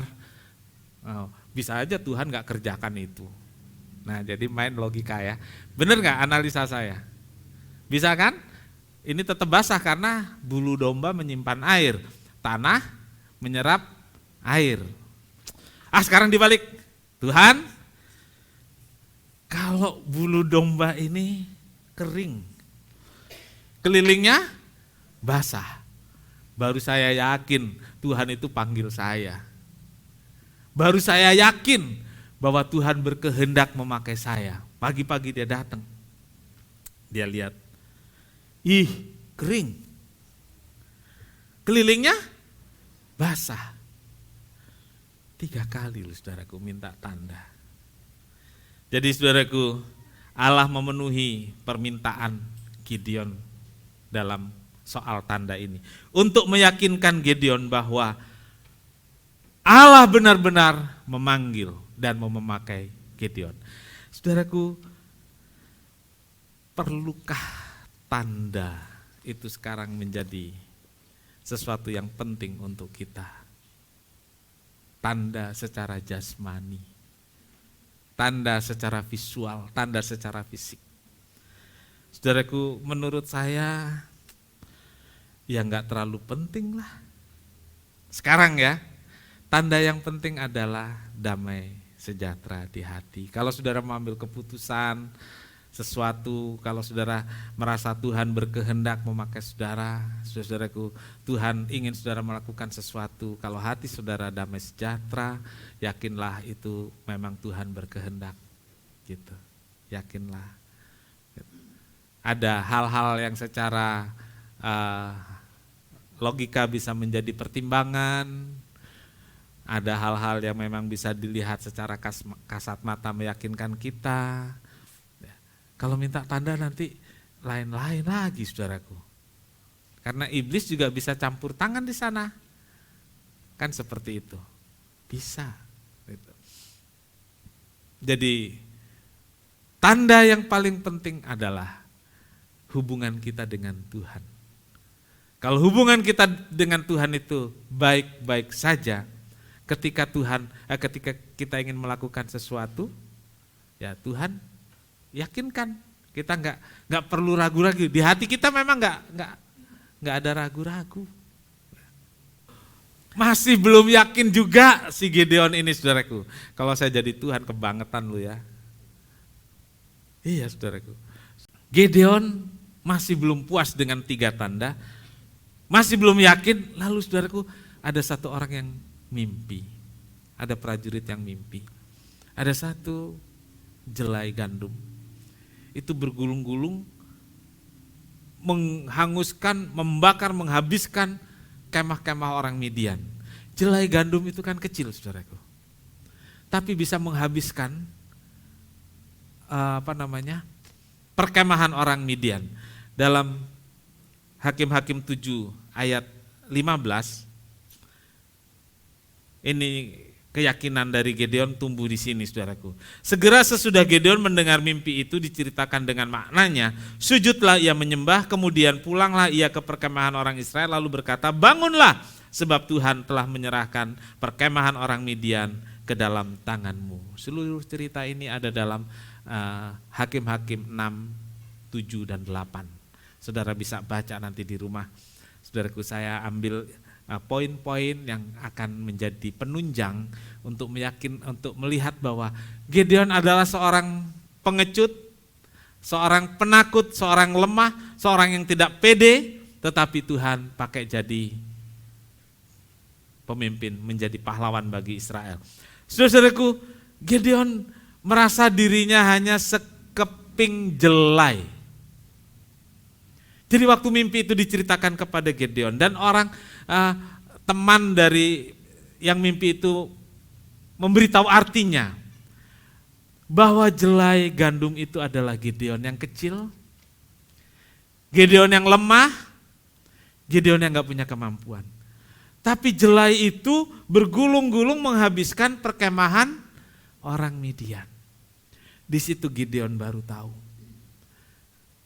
Oh, bisa aja Tuhan gak kerjakan itu. Nah jadi main logika ya. Bener gak analisa saya? Bisa kan? Ini tetap basah karena bulu domba menyimpan air, tanah menyerap air. Sekarang dibalik, Tuhan, kalau bulu domba ini kering, kelilingnya basah, baru saya yakin Tuhan itu panggil saya. Baru saya yakin bahwa Tuhan berkehendak memakai saya. Pagi-pagi dia datang, dia lihat, ih kering, kelilingnya basah. 3 kali loh saudaraku minta tanda. Jadi saudaraku, Allah memenuhi permintaan Gideon dalam soal tanda ini. Untuk meyakinkan Gideon bahwa Allah benar-benar memanggil dan mau memakai Gideon. Saudaraku, perlukah tanda itu sekarang menjadi sesuatu yang penting untuk kita? Tanda secara jasmani, tanda secara visual, tanda secara fisik. Saudaraku, menurut saya ya enggak terlalu penting lah. Sekarang ya, tanda yang penting adalah damai sejahtera di hati. Kalau saudara mengambil keputusan sesuatu, kalau saudara merasa Tuhan berkehendak memakai saudara, saudaraku, Tuhan ingin saudara melakukan sesuatu, kalau hati saudara damai sejahtera, yakinlah itu memang Tuhan berkehendak, gitu. Yakinlah. Ada hal-hal yang secara logika bisa menjadi pertimbangan, ada hal-hal yang memang bisa dilihat secara kasat mata meyakinkan kita. Kalau minta tanda nanti lain-lain lagi, saudaraku. Karena iblis juga bisa campur tangan di sana. Kan seperti itu. Bisa. Jadi tanda yang paling penting adalah hubungan kita dengan Tuhan. Kalau hubungan kita dengan Tuhan itu baik-baik saja, ketika kita ingin melakukan sesuatu, ya Tuhan yakinkan. Kita nggak perlu ragu-ragu. Di hati kita memang nggak ada ragu-ragu. Masih belum yakin juga si Gideon ini, saudaraku. Kalau saya jadi Tuhan, kebangetan lu ya. Iya, saudaraku. Gideon masih belum puas dengan 3 tanda, masih belum yakin. Lalu saudaraku, ada satu orang yang mimpi. Ada prajurit yang mimpi. Ada satu jelai gandum. Itu bergulung-gulung, menghanguskan, membakar, menghabiskan kemah-kemah orang Midian. Jelai gandum itu kan kecil, saudaraku. Tapi bisa menghabiskan perkemahan orang Midian. Dalam Hakim-Hakim 7 ayat 15, ini keyakinan dari Gideon tumbuh di sini, saudaraku. Segera sesudah Gideon mendengar mimpi itu diceritakan dengan maknanya, sujudlah ia menyembah, kemudian pulanglah ia ke perkemahan orang Israel lalu berkata, bangunlah sebab Tuhan telah menyerahkan perkemahan orang Midian ke dalam tanganmu. Seluruh cerita ini ada dalam Hakim-Hakim 6, 7, dan 8. Saudara bisa baca nanti di rumah. Saudaraku, saya ambil poin-poin yang akan menjadi penunjang untuk melihat bahwa Gideon adalah seorang pengecut, seorang penakut, seorang lemah, seorang yang tidak pede, tetapi Tuhan pakai jadi pemimpin, menjadi pahlawan bagi Israel. Saudaraku, Gideon merasa dirinya hanya sekeping jelai. Jadi waktu mimpi itu diceritakan kepada Gideon dan orang teman dari yang mimpi itu memberitahu artinya bahwa jelai gandum itu adalah Gideon yang kecil, Gideon yang lemah, Gideon yang gak punya kemampuan. Tapi jelai itu bergulung-gulung menghabiskan perkemahan orang Midian. Di situ Gideon baru tahu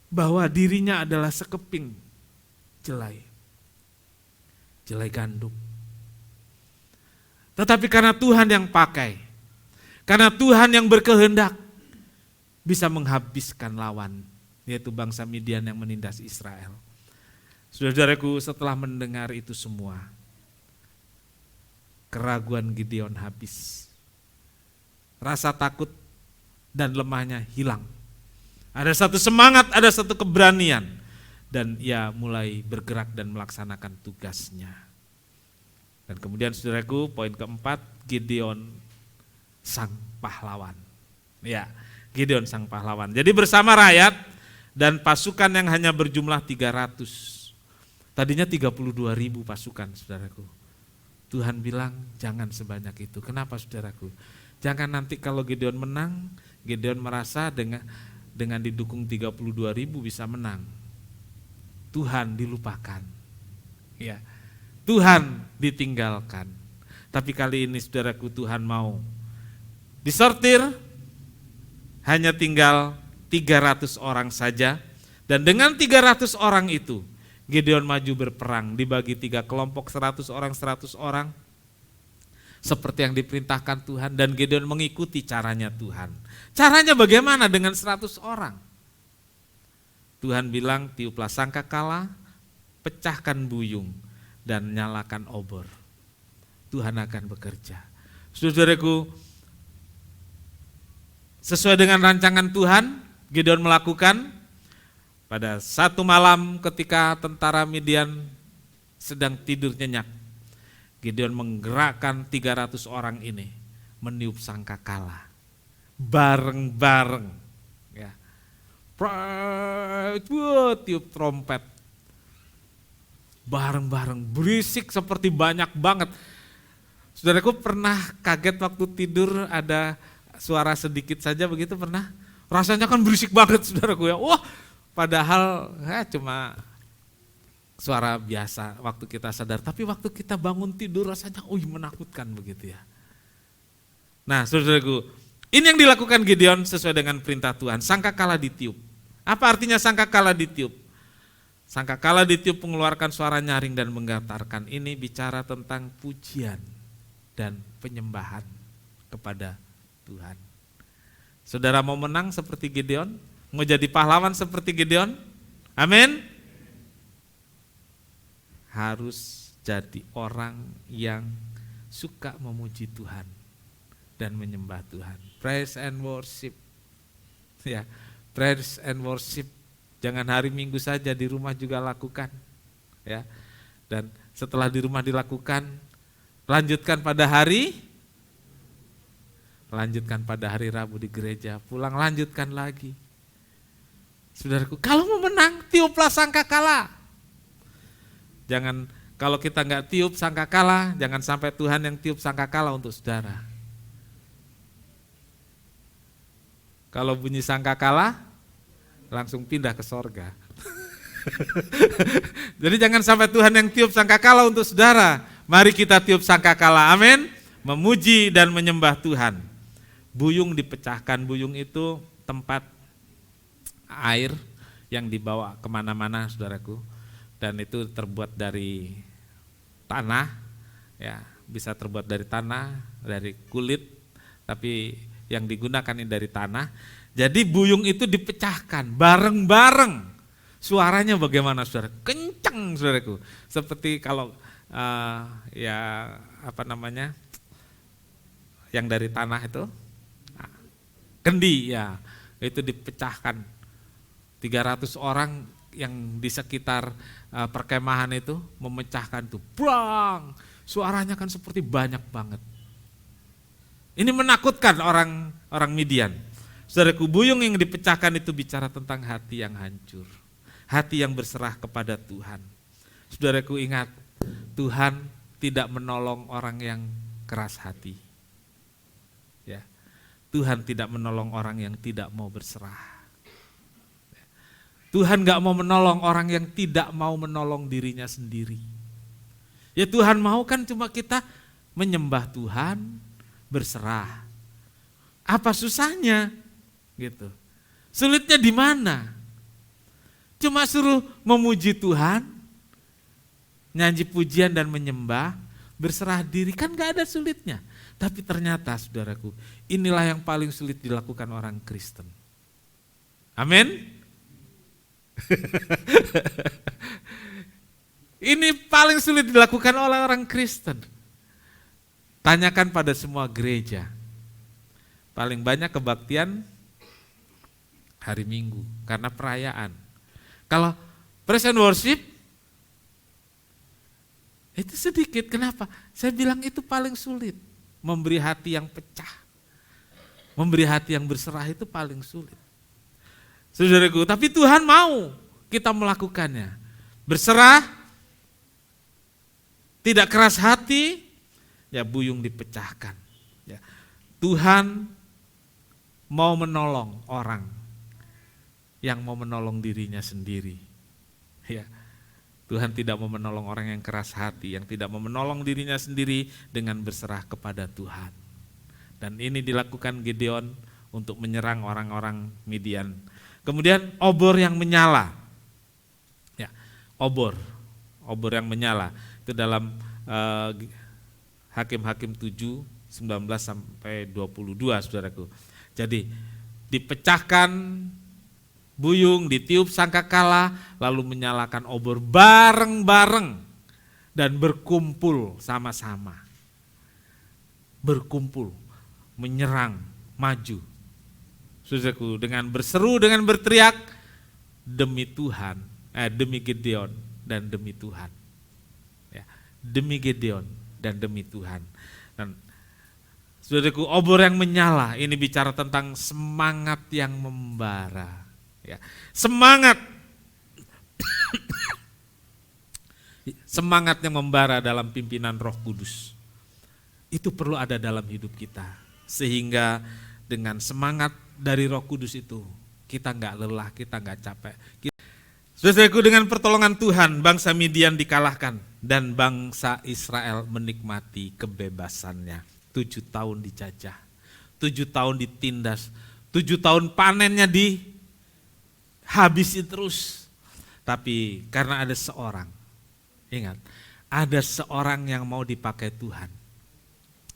bahwa dirinya adalah sekeping jelai gandum. Tetapi karena Tuhan yang pakai, karena Tuhan yang berkehendak, bisa menghabiskan lawan, yaitu bangsa Midian yang menindas Israel. Saudaraku, setelah mendengar itu semua, keraguan Gideon habis. Rasa takut dan lemahnya hilang. Ada satu semangat, ada satu keberanian. Dan ia mulai bergerak dan melaksanakan tugasnya. Dan kemudian saudaraku, poin keempat, Gideon sang pahlawan. Ya, Gideon sang pahlawan. Jadi bersama rakyat dan pasukan yang hanya berjumlah 300. Tadinya 32.000 pasukan, saudaraku. Tuhan bilang jangan sebanyak itu. Kenapa, saudaraku? Jangan nanti kalau Gideon menang, Gideon merasa dengan didukung 32.000 bisa menang. Tuhan dilupakan. Ya. Tuhan ditinggalkan. Tapi kali ini saudaraku, Tuhan mau disortir, hanya tinggal 300 orang saja. Dan dengan 300 orang itu, Gideon maju berperang, dibagi 3 kelompok, 100 orang, seperti yang diperintahkan Tuhan, dan Gideon mengikuti caranya Tuhan. Caranya bagaimana dengan 100 orang? Tuhan bilang, tiuplah sangkakala, pecahkan buyung, dan nyalakan obor. Tuhan akan bekerja. Saudaraku, Sesuai dengan rancangan Tuhan, Gideon melakukan pada satu malam ketika tentara Midian sedang tidur nyenyak. Gideon menggerakkan 300 orang ini meniup sangkakala bareng-bareng, ya. Tiup trompet bareng-bareng, berisik seperti banyak banget. Saudaraku pernah kaget waktu tidur ada suara sedikit saja begitu, pernah? Rasanya kan berisik banget, saudaraku, ya. Wah, padahal cuma suara biasa waktu kita sadar, tapi waktu kita bangun tidur rasanya menakutkan begitu, ya. Nah, saudaraku, ini yang dilakukan Gideon sesuai dengan perintah Tuhan. Sangkakala ditiup. Apa artinya sangkakala ditiup? Sangkakala ditiup mengeluarkan suara nyaring dan menggetarkan. Ini bicara tentang pujian dan penyembahan kepada Tuhan. Saudara mau menang seperti Gideon? Mau jadi pahlawan seperti Gideon? Amin. Harus jadi orang yang suka memuji Tuhan dan menyembah Tuhan. Praise and worship. Ya, praise and worship. Jangan hari Minggu saja, di rumah juga lakukan. Ya. Dan setelah di rumah dilakukan, lanjutkan pada hari Rabu di gereja, pulang lanjutkan lagi. Saudaraku, kalau mau menang, tiuplah sangkakala. Jangan, kalau kita nggak tiup sangkakala, jangan sampai Tuhan yang tiup sangkakala untuk saudara. Kalau bunyi sangkakala, langsung pindah ke sorga. Jadi jangan sampai Tuhan yang tiup sangkakala untuk saudara. Mari kita tiup sangkakala, amin. Memuji dan menyembah Tuhan. Buyung dipecahkan, buyung itu tempat air yang dibawa kemana-mana, saudaraku. Dan itu terbuat dari tanah, ya, bisa terbuat dari tanah, dari kulit, tapi yang digunakan ini dari tanah. Jadi buyung itu dipecahkan bareng-bareng. Suaranya bagaimana, saudara? Kencang, saudaraku. Seperti kalau yang dari tanah itu, kendi, ya, itu dipecahkan. 300 orang yang di sekitar perkemahan itu memecahkan itu, brang, suaranya kan seperti banyak banget. Ini menakutkan orang Midian. Saudaraku, buyung yang dipecahkan itu bicara tentang hati yang hancur, hati yang berserah kepada Tuhan. Saudaraku, ingat, Tuhan tidak menolong orang yang keras hati. Ya. Tuhan tidak menolong orang yang tidak mau berserah. Tuhan gak mau menolong orang yang tidak mau menolong dirinya sendiri. Ya, Tuhan mau kan cuma kita menyembah Tuhan, berserah. Apa susahnya? Gitu. Sulitnya di mana? Cuma suruh memuji Tuhan, nyanyi pujian dan menyembah, berserah diri, kan gak ada sulitnya. Tapi ternyata, saudaraku, inilah yang paling sulit dilakukan orang Kristen. Amin. Ini paling sulit dilakukan oleh orang Kristen. Tanyakan pada semua gereja. Paling banyak kebaktian hari Minggu karena perayaan. Kalau praise and worship itu sedikit. Kenapa? Saya bilang itu paling sulit. Memberi hati yang pecah, memberi hati yang berserah itu paling sulit. Saudaraku, tapi Tuhan mau kita melakukannya. Berserah, tidak keras hati, ya buyung dipecahkan. Ya. Tuhan mau menolong orang yang mau menolong dirinya sendiri. Ya. Tuhan tidak mau menolong orang yang keras hati, yang tidak mau menolong dirinya sendiri dengan berserah kepada Tuhan. Dan ini dilakukan Gideon untuk menyerang orang-orang Midian. Kemudian obor yang menyala. Ya, obor yang menyala. Itu dalam Hakim-Hakim 7, 19 sampai 22, saudaraku. Jadi dipecahkan buyung, ditiup sangkakala, lalu menyalakan obor bareng-bareng dan berkumpul sama-sama. Berkumpul, menyerang, maju. Saudaraku, dengan berseru, dengan berteriak, demi Tuhan, demi Gideon dan demi Tuhan. Ya, demi Gideon dan demi Tuhan. Dan saudaraku, obor yang menyala ini bicara tentang semangat yang membara. Ya, semangat semangat yang membara dalam pimpinan Roh Kudus. Itu perlu ada dalam hidup kita. Sehingga dengan semangat dari Roh Kudus itu, kita nggak lelah, kita nggak capek. Saudaraku, dengan pertolongan Tuhan, bangsa Midian dikalahkan dan bangsa Israel menikmati kebebasannya. 7 tahun dijajah, 7 tahun ditindas, 7 tahun panennya dihabisi terus. Tapi karena ada seorang, ingat, ada seorang yang mau dipakai Tuhan.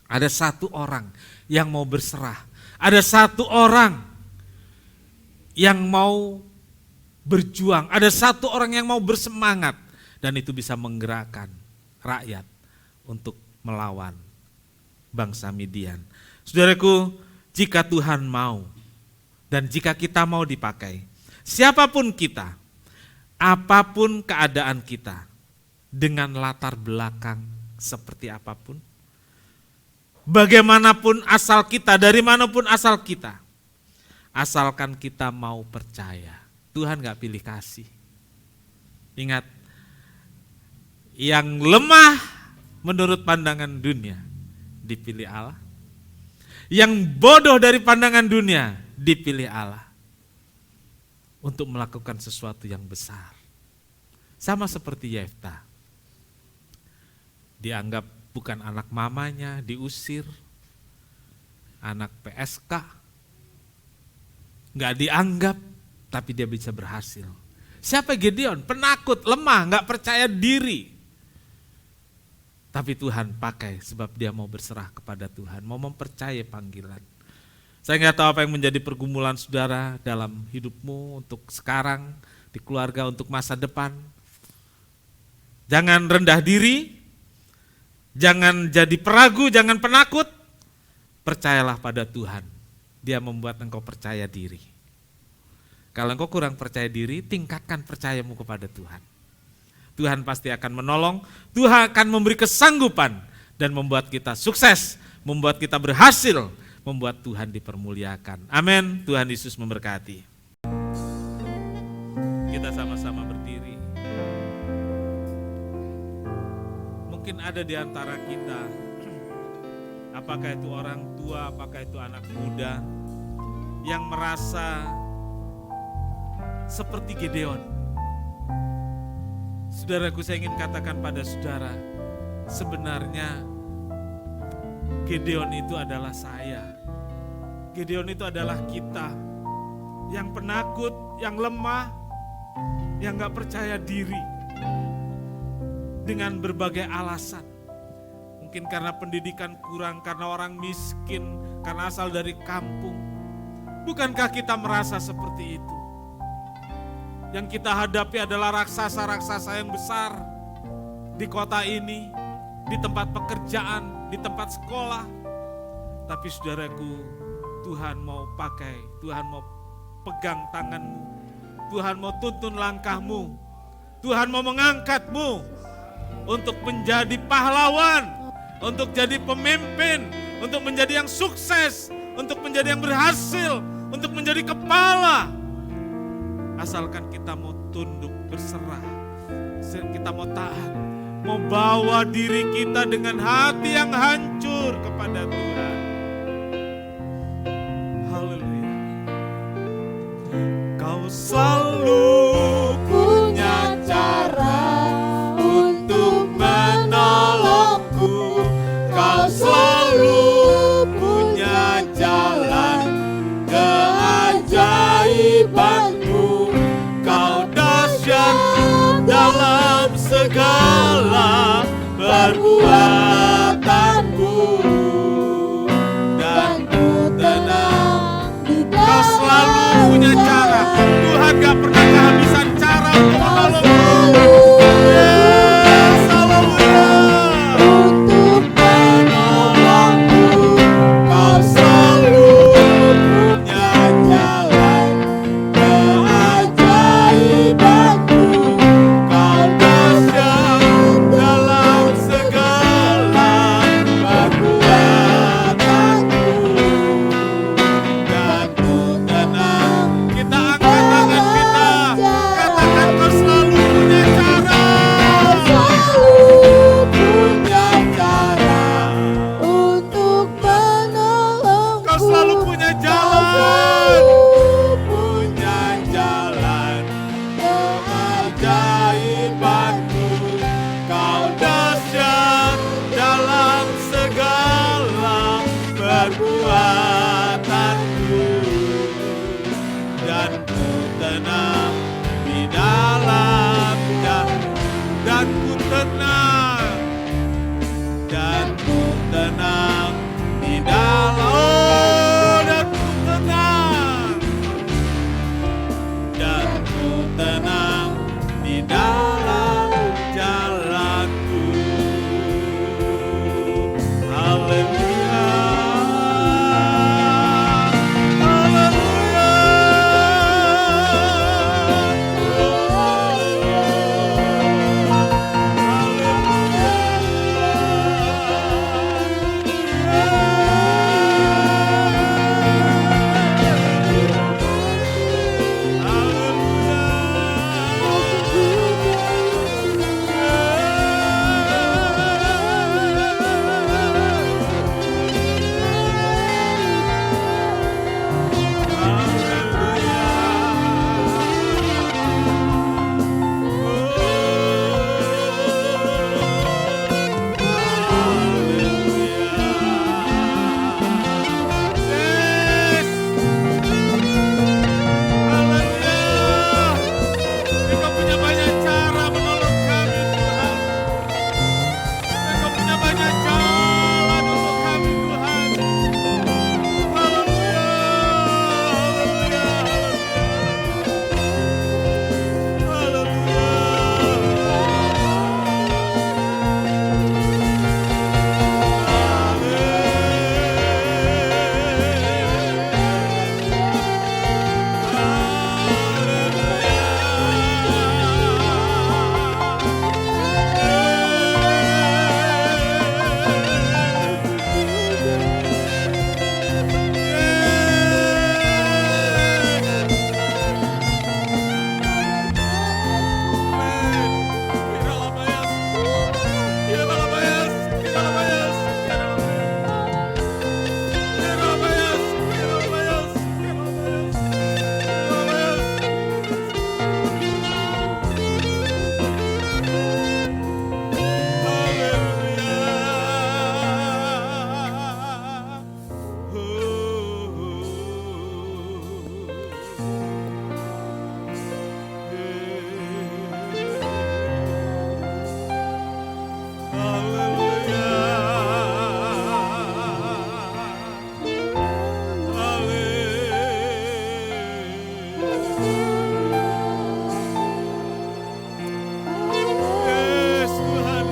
Ada satu orang yang mau berserah. Ada satu orang yang mau berjuang. Ada satu orang yang mau bersemangat. Dan itu bisa menggerakkan rakyat untuk melawan bangsa Midian. Saudaraku, jika Tuhan mau dan jika kita mau dipakai, siapapun kita, apapun keadaan kita, dengan latar belakang seperti apapun, bagaimanapun asal kita, dari manapun asal kita, asalkan kita mau percaya, Tuhan gak pilih kasih. Ingat, yang lemah menurut pandangan dunia dipilih Allah. Yang bodoh dari pandangan dunia dipilih Allah untuk melakukan sesuatu yang besar. Sama seperti Yefta. Dianggap bukan anak mamanya, diusir. Anak PSK. Nggak dianggap, tapi dia bisa berhasil. Siapa Gideon? Penakut, lemah, nggak percaya diri. Tapi Tuhan pakai sebab dia mau berserah kepada Tuhan, mau mempercayai panggilan. Saya nggak tahu apa yang menjadi pergumulan saudara dalam hidupmu untuk sekarang, di keluarga, untuk masa depan. Jangan rendah diri, jangan jadi peragu, jangan penakut. Percayalah pada Tuhan, Dia membuat engkau percaya diri. Kalau engkau kurang percaya diri, tingkatkan percayamu kepada Tuhan. Tuhan pasti akan menolong, Tuhan akan memberi kesanggupan dan membuat kita sukses, membuat kita berhasil, membuat Tuhan dipermuliakan. Amin. Tuhan Yesus memberkati. Kita sama-sama berdiri. Mungkin ada di antara kita, apakah itu orang tua, apakah itu anak muda, yang merasa seperti Gideon. Saudaraku, saya ingin katakan pada saudara, sebenarnya Gideon itu adalah saya. Gideon itu adalah kita, yang penakut, yang lemah, yang gak percaya diri, dengan berbagai alasan. Mungkin karena pendidikan kurang, karena orang miskin, karena asal dari kampung. Bukankah kita merasa seperti itu? Yang kita hadapi adalah raksasa-raksasa yang besar di kota ini, di tempat pekerjaan, di tempat sekolah. Tapi saudaraku, Tuhan mau pakai, Tuhan mau pegang tanganmu, Tuhan mau tuntun langkahmu, Tuhan mau mengangkatmu untuk menjadi pahlawan, untuk jadi pemimpin, untuk menjadi yang sukses, untuk menjadi yang berhasil, untuk menjadi kepala. Asalkan kita mau tunduk, berserah, kita mau taat, mau bawa diri kita dengan hati yang hancur kepada Tuhan. Haleluya. Kau selalu punya cara untuk menolongku. Kau selalu punya jalan keajaibanmu. Kau dahsyat dalam segala perbuatanmu, dan ku tenang di dalam. Kau selalu punya cara. Tuhan gak pernah tenang, dan ku tenang di dalam, dan ku tenang, dan ku tenang di dalam jalanku. Haleluya, haleluya, Engkau punya banyak cara menolong kami, Tuhan. Engkau punya banyak jalan untuk kami, Tuhan. Haleluya, haleluya, Yes, Tuhan.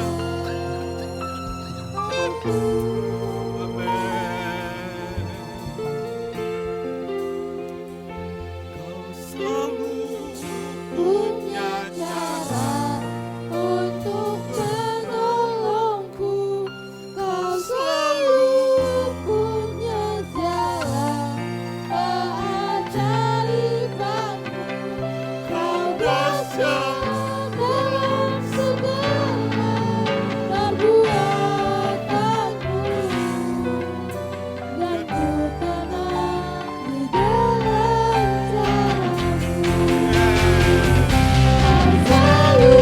Kau selalu Punya cara untuk menolongku, Kau selalu punya jalan keajaibanmu. Kau dahsyat dalam segala perbuatanmu, dan ku tenang di dalam jalanmu. Kau selalu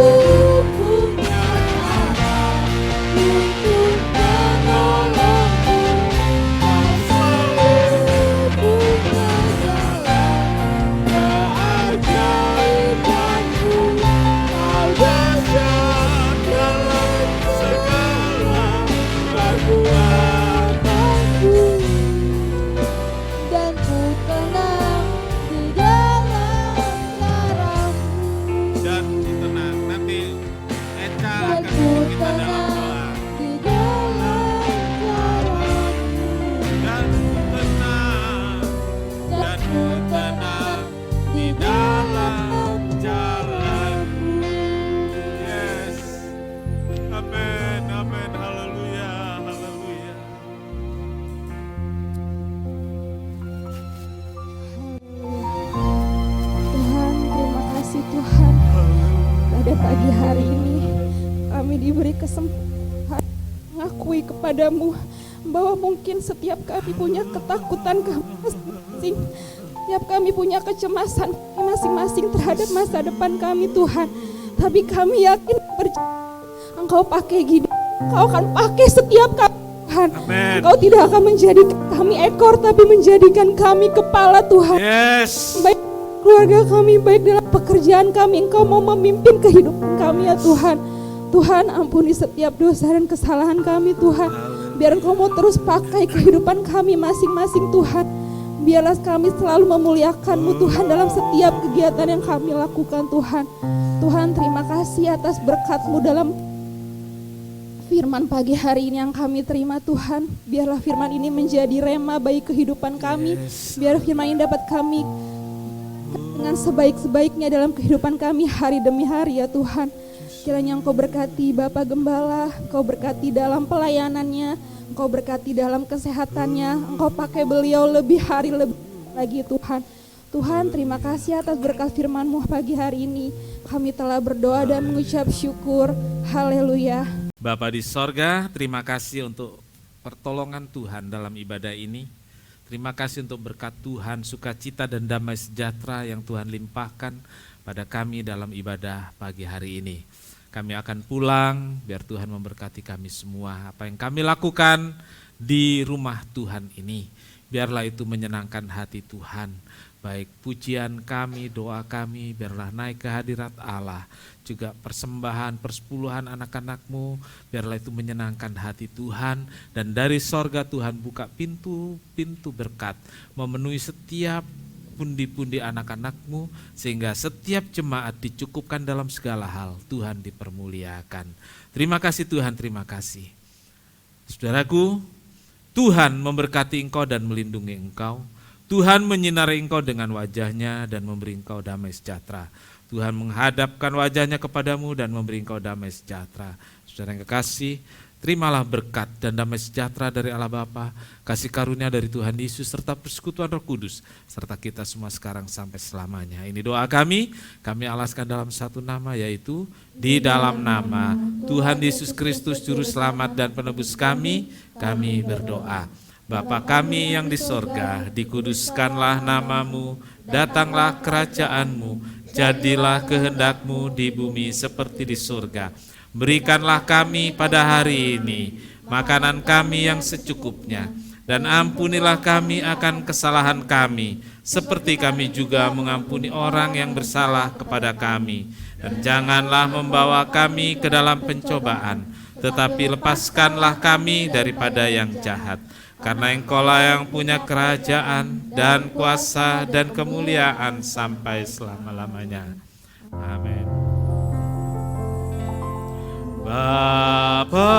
punya cara untuk menolongku, Kau selalu punya jalan keajaibanmu. Kau dahsyat dalam segala perbuatanku, dan ku tenang di dalam caramu. dan ku tenang. Nanti Eca Dan akan ku membawa kita dalam tenang doa. di dalam caramu. Dan ku tenang, dan ku tenang di dalam jalanmu. Yes. Amin, amin, haleluya, haleluya. Tuhan, terima kasih Tuhan. Pada pagi hari ini kami diberi kesempatan mengakui kepadamu bahwa mungkin setiap kami punya ketakutan kami masing-masing. Setiap kami punya kecemasan kami masing-masing terhadap masa depan kami Tuhan. Tapi kami yakin percaya Engkau pakai gini, Engkau akan pakai setiap kami Tuhan. Amin. Engkau tidak akan menjadikan kami ekor tapi menjadikan kami kepala Tuhan. Yes. Baik keluarga kami, baik dalam pekerjaan kami, Engkau mau memimpin kehidupan kami ya Tuhan. Tuhan, ampuni setiap dosa dan kesalahan kami Tuhan. Biar Engkau mau terus pakai kehidupan kami masing-masing Tuhan. Biarlah kami selalu memuliakan-Mu Tuhan dalam setiap kegiatan yang kami lakukan Tuhan. Tuhan, terima kasih atas berkat-Mu dalam firman pagi hari ini yang kami terima Tuhan. Biarlah firman ini menjadi rema bagi kehidupan kami. Biar firman ini dapat kami dengan sebaik-sebaiknya dalam kehidupan kami hari demi hari ya Tuhan. Kiranya Engkau berkati Bapak Gembala, Engkau berkati dalam pelayanannya, Engkau berkati dalam kesehatannya, Engkau pakai beliau lebih hari lebih lagi Tuhan. Tuhan, terima kasih atas berkat firman-Mu pagi hari ini. Kami telah berdoa dan mengucap syukur. Haleluya. Bapa di sorga, terima kasih untuk pertolongan Tuhan dalam ibadah ini. Terima kasih untuk berkat Tuhan, sukacita dan damai sejahtera yang Tuhan limpahkan pada kami dalam ibadah pagi hari ini. Kami akan pulang, biar Tuhan memberkati kami semua. Apa yang kami lakukan di rumah Tuhan ini, biarlah itu menyenangkan hati Tuhan. Baik pujian kami, doa kami, biarlah naik ke hadirat Allah. Juga persembahan, persepuluhan anak-anak-Mu, biarlah itu menyenangkan hati Tuhan. Dan dari sorga Tuhan buka pintu-pintu berkat, memenuhi setiap pundi-pundi anak-anak-Mu, sehingga setiap jemaat dicukupkan dalam segala hal. Tuhan dipermuliakan. Terima kasih Tuhan, terima kasih. Saudaraku, Tuhan memberkati engkau dan melindungi engkau. Tuhan menyinari engkau dengan wajah-Nya dan memberi engkau damai sejahtera. Tuhan menghadapkan wajah-Nya kepadamu dan memberi engkau damai sejahtera. Saudara yang kekasih, terimalah berkat dan damai sejahtera dari Allah Bapa, kasih karunia dari Tuhan Yesus, serta persekutuan Roh Kudus, serta kita semua sekarang sampai selamanya. Ini doa kami alaskan dalam satu nama, yaitu di dalam nama Tuhan Yesus Kristus, Juru Selamat dan Penebus kami berdoa. Bapa kami yang di sorga, dikuduskanlah nama-Mu, datanglah kerajaan-Mu, jadilah kehendak-Mu di bumi seperti di surga. Berikanlah kami pada hari ini makanan kami yang secukupnya, dan ampunilah kami akan kesalahan kami, seperti kami juga mengampuni orang yang bersalah kepada kami. Dan janganlah membawa kami ke dalam pencobaan, tetapi lepaskanlah kami daripada yang jahat. Karena Engkaulah yang punya kerajaan dan kuasa dan kemuliaan sampai selama-lamanya. Amin. Bapa